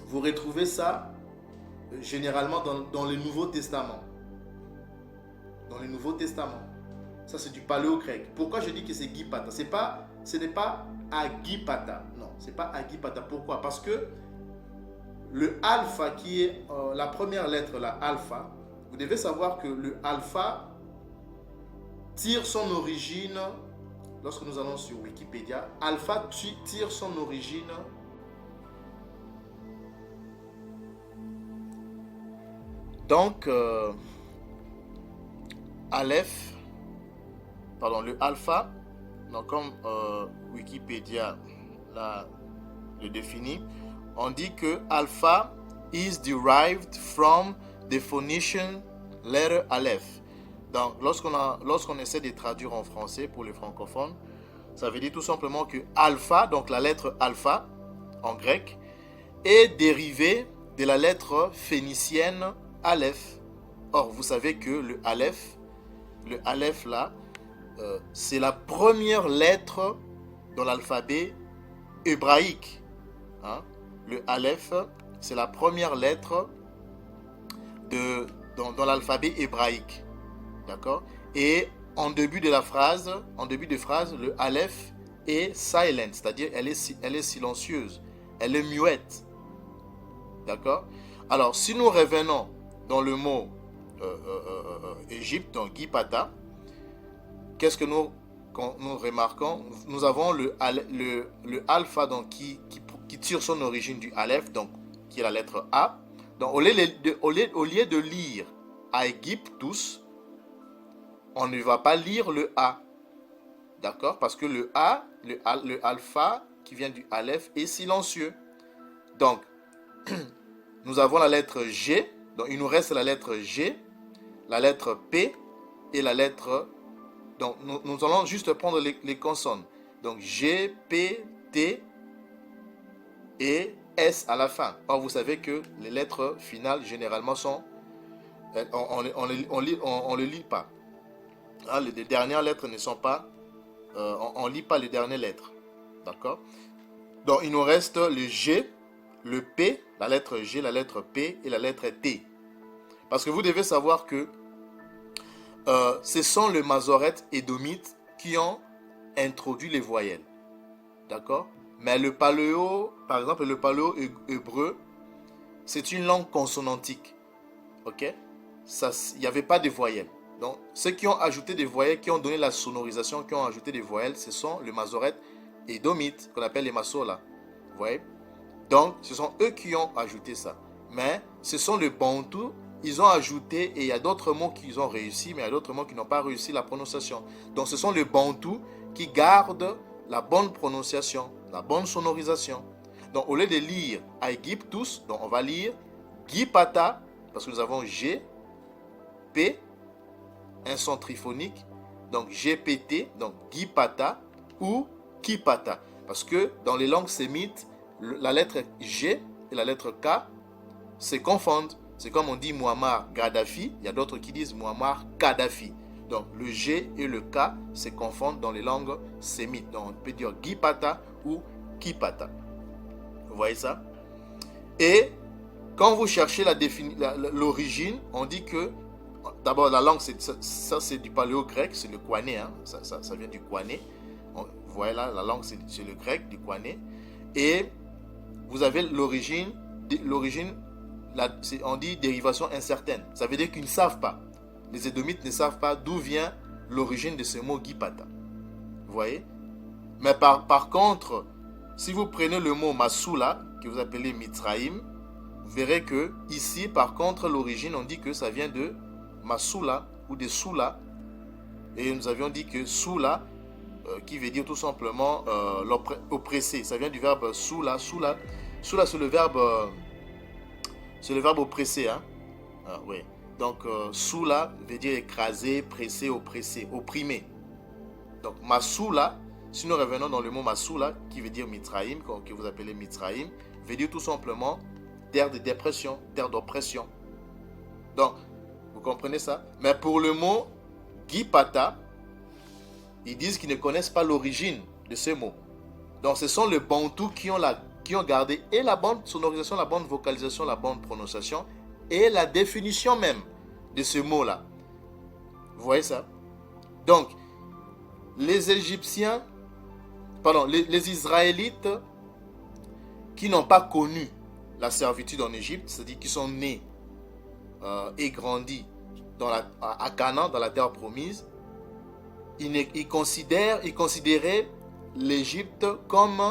vous retrouvez ça généralement dans le Nouveau Testament. Dans le Nouveau Testament. Ça c'est du paléo-grec. Pourquoi je dis que c'est Guy Pata? Ce n'est pas Agipata. Non, c'est pas Agipata. Pourquoi? Parce que le alpha qui est la première lettre, la alpha, vous devez savoir que le alpha tire son origine, lorsque nous allons sur Wikipédia, alpha tire son origine donc Aleph, pardon, le alpha, donc comme Wikipédia le définit, on dit que alpha is derived from the Phoenician letter Aleph. Donc, lorsqu'on essaie de traduire en français pour les francophones, ça veut dire tout simplement que alpha, donc la lettre alpha en grec, est dérivée de la lettre phénicienne Aleph. Or, vous savez que le Aleph là, c'est la première lettre dans l'alphabet hébraïque. Hein? Le Aleph, c'est la première lettre dans l'alphabet hébraïque. D'accord? Et en début de phrase, le Aleph est silent, c'est-à-dire elle est silencieuse, elle est muette. D'accord? Alors, si nous revenons dans le mot Égypte, donc Gipata, qu'est-ce que nous remarquons? Nous avons le alpha donc, qui tire son origine du Aleph, donc, qui est la lettre A. Donc, au lieu de lire Aegyptus, on ne va pas lire le A. D'accord? Parce que le A, le alpha qui vient du Aleph est silencieux. Donc, nous avons la lettre G. Donc, il nous reste la lettre G, la lettre P et la lettre... Donc, nous allons juste prendre les consonnes. Donc, G, P, T et S à la fin. Or, vous savez que les lettres finales, généralement, sont... On ne les lit pas. Hein, les dernières lettres ne sont pas... on ne lit pas les dernières lettres. D'accord? Donc, il nous reste le G, le P, la lettre G, la lettre P et la lettre T. Parce que vous devez savoir que ce sont les Masoretes édomites qui ont introduit les voyelles. D'accord? Mais le paléo, par exemple, le paléo hébreu, c'est une langue consonantique. Ok? Il n'y avait pas de voyelles. Donc, ceux qui ont ajouté des voyelles, qui ont donné la sonorisation, qui ont ajouté des voyelles, ce sont les Masoretes édomites, qu'on appelle les Masola. Vous voyez? Donc, ce sont eux qui ont ajouté ça. Mais ce sont les Bantous, ils ont ajouté, et il y a d'autres mots qu'ils ont réussi, mais il y a d'autres mots qui n'ont pas réussi la prononciation. Donc, ce sont les Bantous qui gardent la bonne prononciation, la bonne sonorisation. Donc, au lieu de lire Aegyptus, donc on va lire Gipata, parce que nous avons G, P, un son triphonique, donc GPT, donc Gipata ou Kipata. Parce que dans les langues sémites, la lettre G et la lettre K se confondent. C'est comme on dit Muammar Gaddafi, il y a d'autres qui disent Muammar Kadhafi. Donc le G et le K se confondent dans les langues sémites. Donc on peut dire Gipata ou Kipata. Vous voyez ça? Et quand vous cherchez l'origine, on dit que d'abord la langue, ça c'est du paléo-grec, c'est le Kouané, hein? Ça vient du Kouané. Vous voyez là, la langue c'est le grec, du Kouané. Et vous avez l'origine, on dit dérivation incertaine. Ça veut dire qu'ils ne savent pas. Les Édomites ne savent pas d'où vient l'origine de ce mot Gipata. Vous voyez? Mais par contre, si vous prenez le mot Massoula, que vous appelez Mitzraïm, vous verrez que ici, par contre, l'origine, on dit que ça vient de Massoula ou de Soula. Et nous avions dit que Soula, qui veut dire tout simplement oppressé. Ça vient du verbe Soula. Soula, c'est le verbe oppressé. Hein? Ah, oui. Donc, Soula veut dire écrasé, pressé, oppressé, opprimé. Donc, Massoula, si nous revenons dans le mot Massoula, qui veut dire Mitraïm, que vous appelez Mitraïm, veut dire tout simplement terre de dépression, terre d'oppression. Donc, vous comprenez ça? Mais pour le mot Gipata, ils disent qu'ils ne connaissent pas l'origine de ce mot. Donc, ce sont les Bantous qui ont gardé et la bonne sonorisation, la bonne vocalisation, la bonne prononciation et la définition même de ce mot-là. Vous voyez ça? Donc, les Égyptiens, les Israélites qui n'ont pas connu la servitude en Égypte, c'est-à-dire qui sont nés et grandis à Canaan, dans la terre promise, ils considéraient l'Égypte comme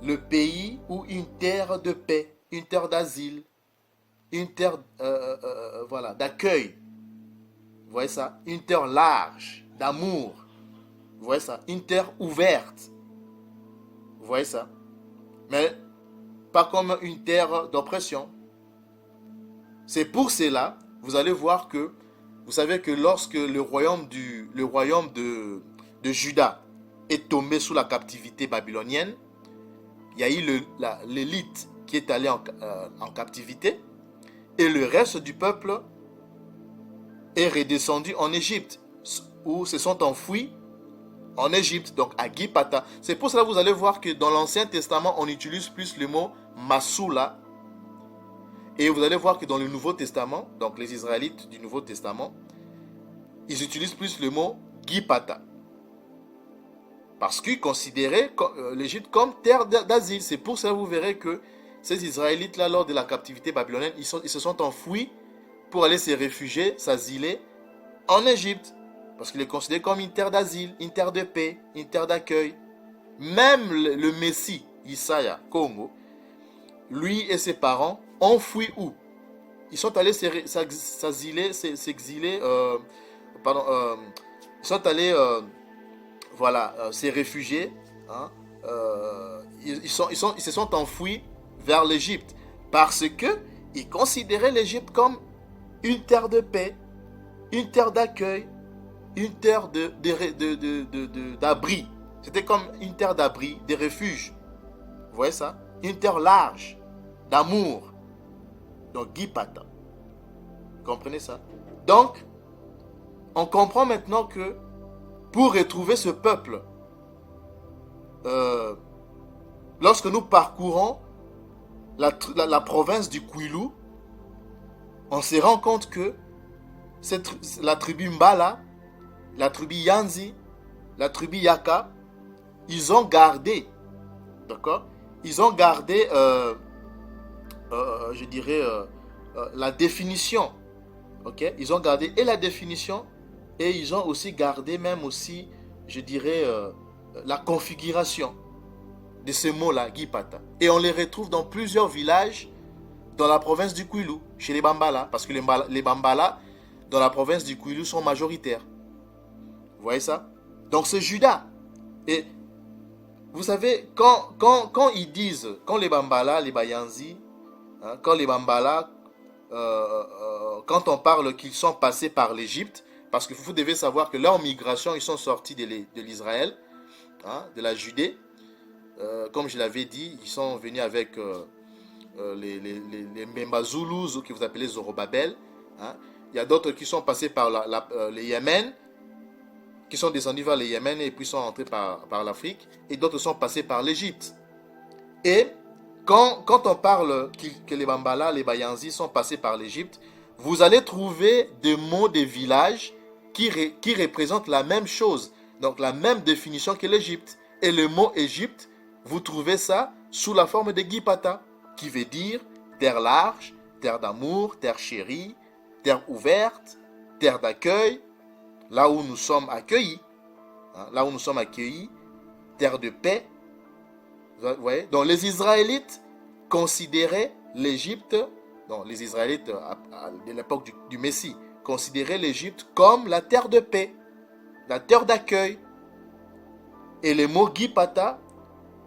le pays ou une terre de paix, une terre d'asile, une terre d'accueil. Vous voyez ça? Une terre large, d'amour. Vous voyez ça? Une terre ouverte. Vous voyez ça? Mais pas comme une terre d'oppression. C'est pour cela, vous allez voir que, vous savez que lorsque le royaume de Juda est tombé sous la captivité babylonienne, il y a eu l'élite qui est allée en captivité et le reste du peuple est redescendu en Égypte, où se sont enfouis en Égypte, donc à Gipata. C'est pour cela que vous allez voir que dans l'Ancien Testament, on utilise plus le mot Massoula. Et vous allez voir que dans le Nouveau Testament, donc les Israélites du Nouveau Testament, ils utilisent plus le mot Gipata. Parce qu'ils considéraient l'Égypte comme terre d'asile. C'est pour ça que vous verrez que ces Israélites-là, lors de la captivité babylonienne, ils se sont enfouis pour aller se réfugier, s'asiler en Égypte. Parce qu'il est considéré comme une terre d'asile, une terre de paix, une terre d'accueil. Même le Messie, Isaiah, Congo, lui et ses parents ont fui où? Ils sont allés s'exiler, ils sont allés, se réfugier. Hein, ils se sont enfouis vers l'Égypte parce qu'ils considéraient l'Égypte comme une terre de paix, une terre d'accueil, une terre d'abri. C'était comme une terre d'abri, de refuge. Vous voyez ça? Une terre large, d'amour. Donc, Gipata. Vous comprenez ça? Donc, on comprend maintenant que pour retrouver ce peuple, lorsque nous parcourons la province du Kwilu, on se rend compte que la tribu Mbala, la tribu Yanzi, la tribu Yaka, ils ont gardé, d'accord? Ils ont gardé, la définition, ok? Ils ont gardé et la définition et ils ont aussi gardé la configuration de ce mot-là, Gipata. Et on les retrouve dans plusieurs villages dans la province du Kwilu, chez les Bambala, parce que les Bambala, dans la province du Kwilu, sont majoritaires. Vous voyez ça? Donc c'est Juda. Et vous savez, quand ils disent, quand les Bambala, les Bayanzi, hein, quand les Bambala, quand on parle qu'ils sont passés par l'Égypte, parce que vous devez savoir que leur migration, ils sont sortis de l'Israël, hein, de la Judée. Comme je l'avais dit, ils sont venus avec les Mbemba Zulus, que vous appelez Zorobabel. Hein. Il y a d'autres qui sont passés par le Yémen, qui sont descendus vers le Yémen et puis sont entrés par l'Afrique. Et d'autres sont passés par l'Égypte. Et quand on parle que les Bambala, les Bayanzi sont passés par l'Égypte, vous allez trouver des mots des villages qui représentent la même chose, donc la même définition que l'Égypte. Et le mot Égypte, vous trouvez ça sous la forme de Gipata, qui veut dire terre large, terre d'amour, terre chérie, terre ouverte, terre d'accueil, là où nous sommes accueillis, hein, là où nous sommes accueillis, terre de paix. Vous voyez? Donc les Israélites considéraient l'Égypte, donc les Israélites de l'époque du Messie, considéraient l'Égypte comme la terre de paix, la terre d'accueil. Et le mot Gipata,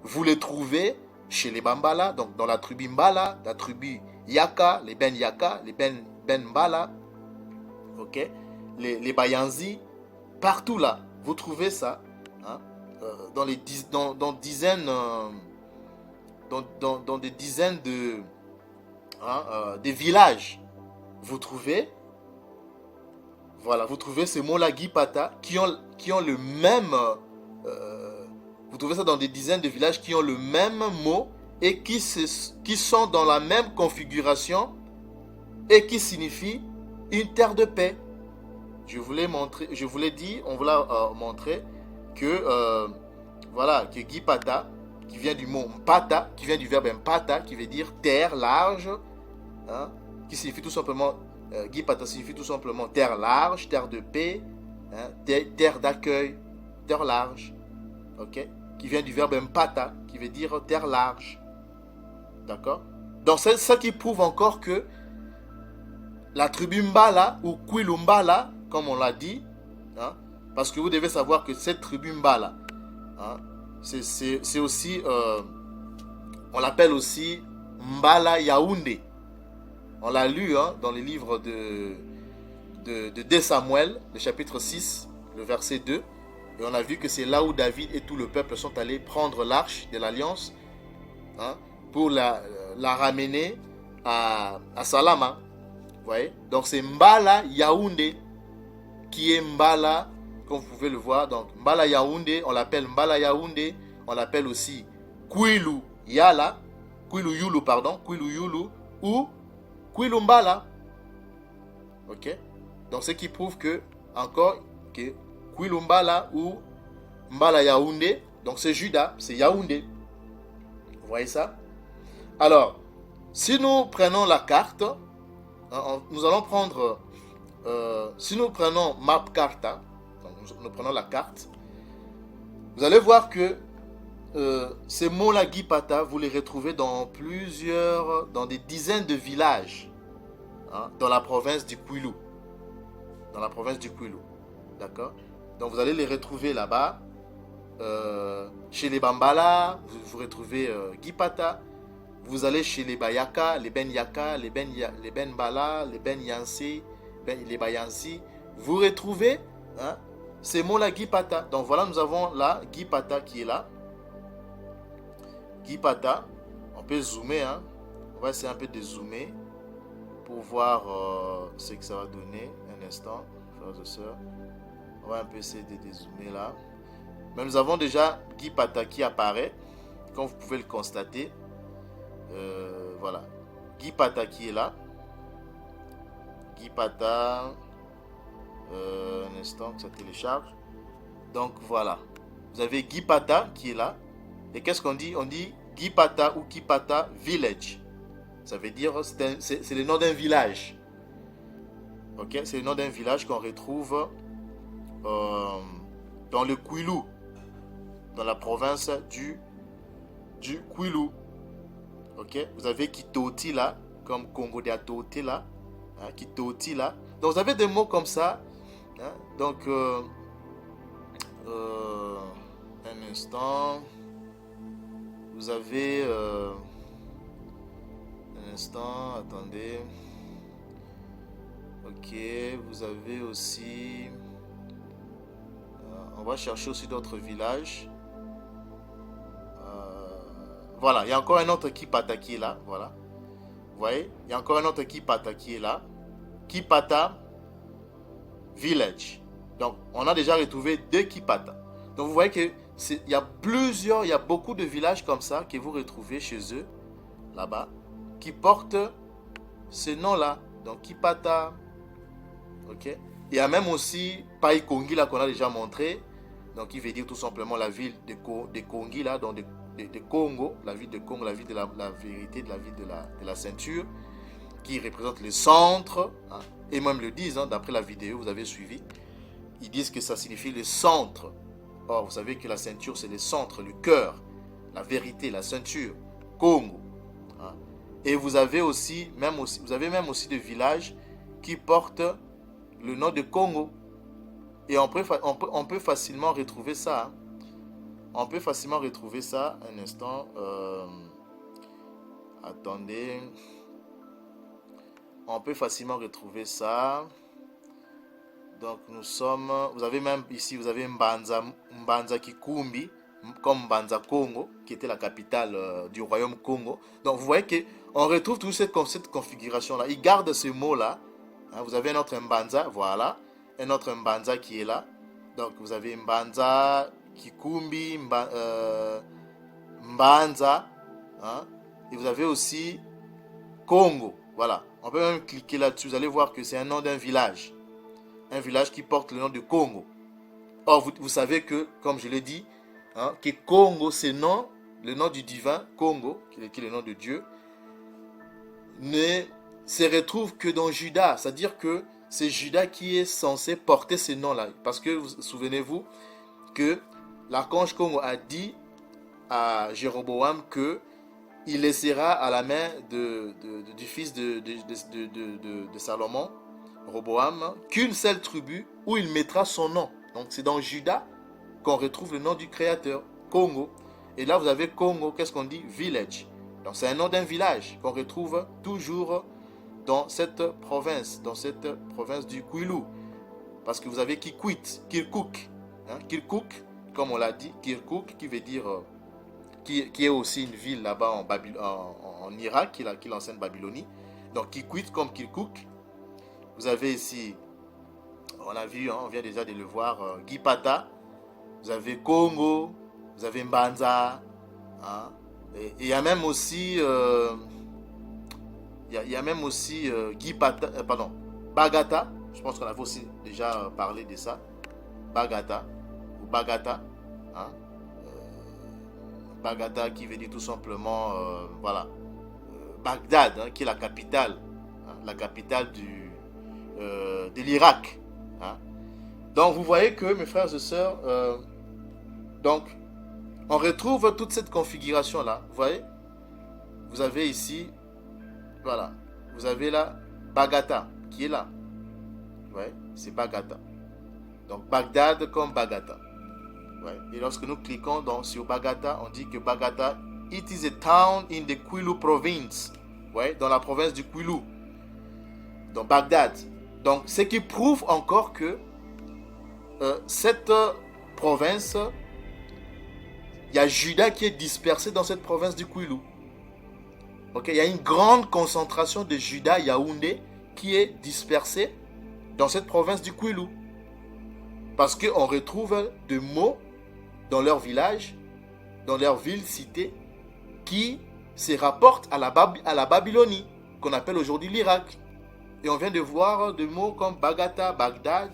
vous le trouvez chez les Bambala, donc dans la tribu Mbala, la tribu Yaka, les Ben Yaka, les Ben Mbala, okay? Les Bayanzi, partout là, vous trouvez ça. Hein? dans dizaines, dans des dizaines de villages, vous trouvez, voilà, vous trouvez ces mots-là, Gipata, qui ont le même, vous trouvez ça dans des dizaines de villages qui ont le même mot et qui sont dans la même configuration et qui signifient une terre de paix. Je voulais dire, on voulait montrer que, voilà, que Gipata, qui vient du mot Mpata, qui vient du verbe Mpata, qui veut dire terre large, hein, qui signifie tout simplement, Gipata signifie tout simplement terre large, terre de paix, hein, terre d'accueil, terre large, ok, qui vient du verbe Mpata, qui veut dire terre large, d'accord. Donc c'est ça qui prouve encore que la tribu Mbala ou Kwilu Mbala, comme on l'a dit, hein, parce que vous devez savoir que cette tribu Mbala, hein, c'est aussi, on l'appelle aussi Mbala Yaoundé. On l'a lu, hein, dans les livres de 2 Samuel, le chapitre 6, le verset 2. Et on a vu que c'est là où David et tout le peuple sont allés prendre l'arche de l'alliance, hein, pour la ramener à Salama. Vous voyez? Donc c'est Mbala Yaoundé qui est Mbala, comme vous pouvez le voir. Donc Mbala Yaoundé, on l'appelle Mbala Yaoundé, on l'appelle aussi Kwilu Yala, Kwilu Yulu, pardon, Kwilu Yulu ou Kwilu Mbala. Ok? Donc ce qui prouve que, encore, que Kwilu Mbala ou Mbala Yaoundé, donc c'est Juda, c'est Yaoundé. Vous voyez ça? Alors, si nous prenons la carte, nous allons prendre, si nous prenons Map Carta, donc nous prenons la carte, vous allez voir que ces mots-là, Gipata, vous les retrouvez dans des dizaines de villages, hein, dans la province du Kwilu. Dans la province du Kwilu. D'accord? Donc vous allez les retrouver là-bas. Chez les Bambala, vous retrouvez Gipata. Vous allez chez les Bayaka, les Ben Yaka, les Ben Bala, les Ben Yansi, les Bayansi. Vous retrouvez, hein, ces mots-là, Gipata. Donc voilà, nous avons là Gipata qui est là. Gipata, on peut zoomer, hein. On va essayer un peu de zoomer pour voir ce que ça va donner. Un instant, frères et sœurs. On va un peu essayer de dézoomer là. Mais nous avons déjà Gipata qui apparaît, comme vous pouvez le constater. Voilà, Gipata qui est là. Gipata, un instant que ça télécharge. Donc voilà, vous avez Gipata qui est là. Et qu'est-ce qu'on dit? On dit Gipata ou Gipata Village. Ça veut dire, c'est le nom d'un village. Ok, c'est le nom d'un village qu'on retrouve dans le Kwilu, dans la province du Kwilu. Ok, vous avez Kitoti là, comme Congo de Atoti là, hein, Kitoti là. Donc vous avez des mots comme ça, hein. Donc un instant, vous avez un instant, attendez. Ok, vous avez aussi, on va chercher aussi d'autres villages. Voilà, il y a encore un autre Kipata qui est là, voilà. Vous voyez, il y a encore un autre Kipata qui est là. Kipata Village. Donc, on a déjà retrouvé 2 Kipata. Donc, vous voyez que il y a beaucoup de villages comme ça que vous retrouvez chez eux, là-bas, qui portent ce nom-là. Donc, Kipata. Ok. Il y a même aussi Paikongi là qu'on a déjà montré. Donc, il veut dire tout simplement la ville de Kongi là, donc de Congo, la ville de Congo, la ville de la vérité, de la ville de la ceinture, qui représente le centre, hein, et même le disent, hein, d'après la vidéo, vous avez suivi, ils disent que ça signifie le centre. Or, vous savez que la ceinture, c'est le centre, le cœur, la vérité, la ceinture, Congo. Hein. Et vous avez même aussi des villages qui portent le nom de Congo. Et on peut facilement retrouver ça. Hein. On peut facilement retrouver ça. Un instant. Attendez. On peut facilement retrouver ça Donc nous sommes, vous avez même ici, vous avez Mbanza Kikumbi, comme Mbanza Congo, qui était la capitale du royaume Congo. Donc vous voyez qu'on retrouve toute cette configuration-là. Il garde ce mot-là. Hein, vous avez un autre Mbanza, voilà. Un autre Mbanza qui est là. Donc vous avez Mbanza Kikumbi, Mbanza. Hein, et vous avez aussi Congo. Voilà. On peut même cliquer là-dessus. Vous allez voir que c'est un nom d'un village. Un village qui porte le nom de Congo. Or, vous savez que, comme je l'ai dit, hein, que Congo, c'est le nom du divin, Congo, qui est le nom de Dieu, ne se retrouve que dans Juda. C'est-à-dire que c'est Juda qui est censé porter ce nom-là. Parce que, souvenez-vous, que l'archange Congo a dit à Jéroboam que il laissera à la main du fils de Salomon, Roboam, qu'une seule tribu où il mettra son nom. Donc c'est dans Juda qu'on retrouve le nom du créateur, Congo. Et là vous avez Congo, qu'est-ce qu'on dit? Village. Donc c'est un nom d'un village qu'on retrouve toujours dans cette province du Kwilu. Parce que vous avez Kikwit, Kirkuk. Hein, Kirkuk, comme on l'a dit, Kirkuk qui veut dire, qui est aussi une ville là-bas en Irak, qui est l'ancienne Babylonie. Donc Kikwit comme Kirkuk. Vous avez ici, on a vu, hein, on vient déjà de le voir, Gipata, vous avez Congo, vous avez Mbanza, hein, et il y a même aussi, Gipata, Bagata, je pense qu'on avait aussi déjà parlé de ça, Bagata, ou Bagata, hein, Bagata qui veut dire tout simplement, voilà, Bagdad, hein, qui est la capitale de l'Irak. Hein. Donc vous voyez que mes frères et sœurs, donc on retrouve toute cette configuration là. Vous voyez, vous avez ici, voilà, vous avez là Bagata qui est là. Vous voyez, c'est Bagata. Donc Bagdad comme Bagata. Ouais. Et lorsque nous cliquons sur Bagata, on dit que Bagata, it is a town in the Kwilu province. Ouais, dans la province du Kwilu. Donc Bagdad. Donc, ce qui prouve encore que cette province, il y a Juda qui est dispersé dans cette province du Kwilu. Okay? Il y a une grande concentration de Juda Yaoundé qui est dispersée dans cette province du Kwilu. Parce qu'on retrouve des mots dans leur village, dans leur ville, cité, qui se rapportent à la Babylonie, qu'on appelle aujourd'hui l'Irak. Et on vient de voir des mots comme Bagata, Bagdad,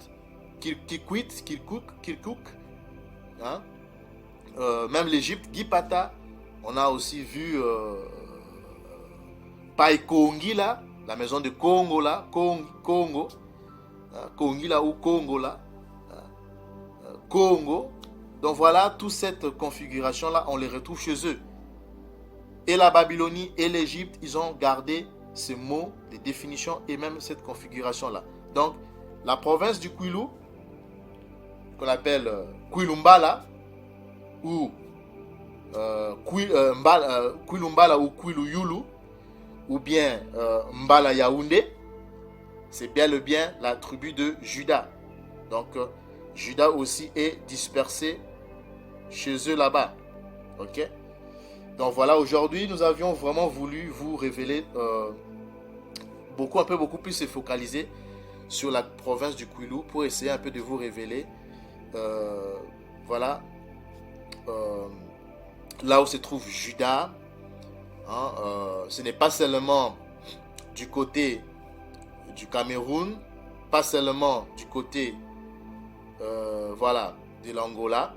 Kikwit, Kirkuk, hein? Même l'Égypte, Gipata. On a aussi vu Paikongi là, la maison de Congo là, Congo, Kongi là ou Congo là, Congo. Donc voilà, toute cette configuration là, on les retrouve chez eux. Et la Babylonie et l'Égypte, ils ont gardé ces mots, les définitions et même cette configuration-là. Donc, la province du Kwilu, qu'on appelle Kwilumbala, ou Kwilumbala ou Kwiluyulu, ou bien Mbala Yaoundé, c'est bien la tribu de Juda. Donc, Juda aussi est dispersé chez eux là-bas. Ok? Donc voilà, aujourd'hui, nous avions vraiment voulu vous révéler beaucoup plus se focaliser sur la province du Kwilu pour essayer un peu de vous révéler voilà là où se trouve Juda. Hein, ce n'est pas seulement du côté du Cameroun, pas seulement du côté voilà, de l'Angola,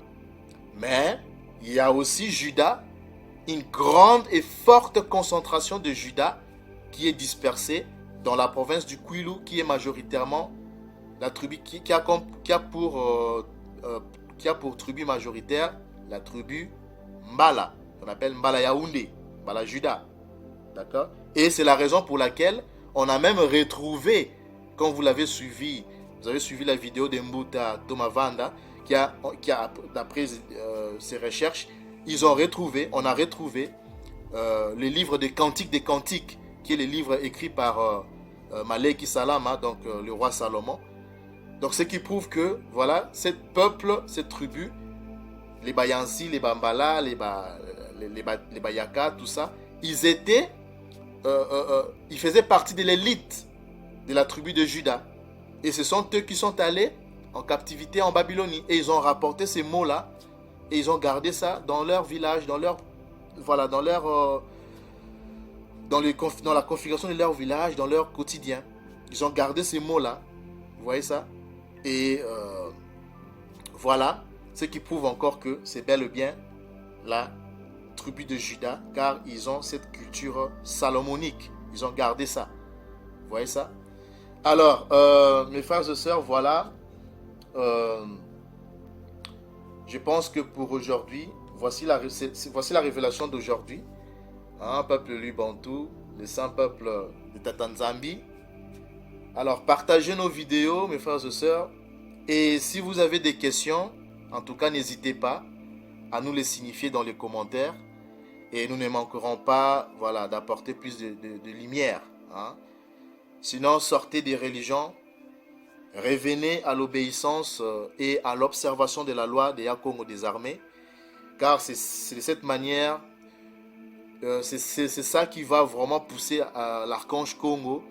mais il y a aussi Juda, une grande et forte concentration de Juda qui est dispersée dans la province du Kwilu, qui est majoritairement la tribu qui a pour tribu majoritaire la tribu Mbala, qu'on appelle Mbala Yaoundé, Mbala Juda. D'accord? Et c'est la raison pour laquelle on a même retrouvé, quand vous avez suivi la vidéo de Mbuta Tomavanda, qui a d'après ses recherches, on a retrouvé le livre des Cantiques, qui est le livre écrit par Maleki Salama, donc le roi Salomon. Donc ce qui prouve que, voilà, cette peuple, cette tribu, les Bayansi, les Bambala, les Bayaka, tout ça, ils faisaient partie de l'élite de la tribu de Juda. Et ce sont eux qui sont allés en captivité en Babylonie. Et ils ont rapporté ces mots-là. Et ils ont gardé ça dans leur village, dans la configuration de leur village, dans leur quotidien. Ils ont gardé ces mots-là. Vous voyez ça? Et voilà, ce qui prouve encore que c'est bel et bien la tribu de Juda, car ils ont cette culture salomonique. Ils ont gardé ça. Vous voyez ça? Alors, mes frères et sœurs, voilà. Je pense que pour aujourd'hui, voici la révélation d'aujourd'hui. Un peuple Lubantou, le saint peuple de Tatanzambi. Alors, partagez nos vidéos, mes frères et sœurs. Et si vous avez des questions, en tout cas, n'hésitez pas à nous les signifier dans les commentaires. Et nous ne manquerons pas, voilà, d'apporter plus de lumière. Hein. Sinon, sortez des religions, revenez à l'obéissance et à l'observation de la loi des Congo des armées. Car c'est de cette manière, c'est ça qui va vraiment pousser l'archange Congo,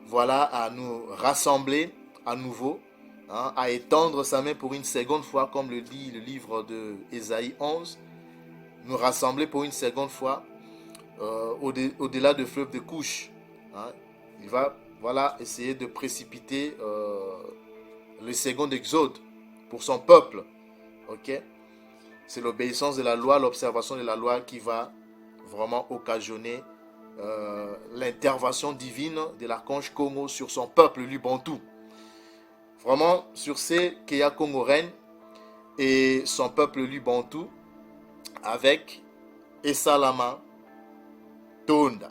voilà, à nous rassembler à nouveau, hein, à étendre sa main pour une seconde fois, comme le dit le livre de Ésaïe 11, nous rassembler pour une seconde fois au-delà du fleuve de Couche. Hein. Il va, voilà, essayer de précipiter le second exode pour son peuple. Ok? C'est l'obéissance de la loi, l'observation de la loi qui va vraiment occasionner l'intervention divine de l'archange Congo sur son peuple Lubantou. Vraiment, sur ces Keya Congo règne et son peuple Lubantou avec Esalama Tonda.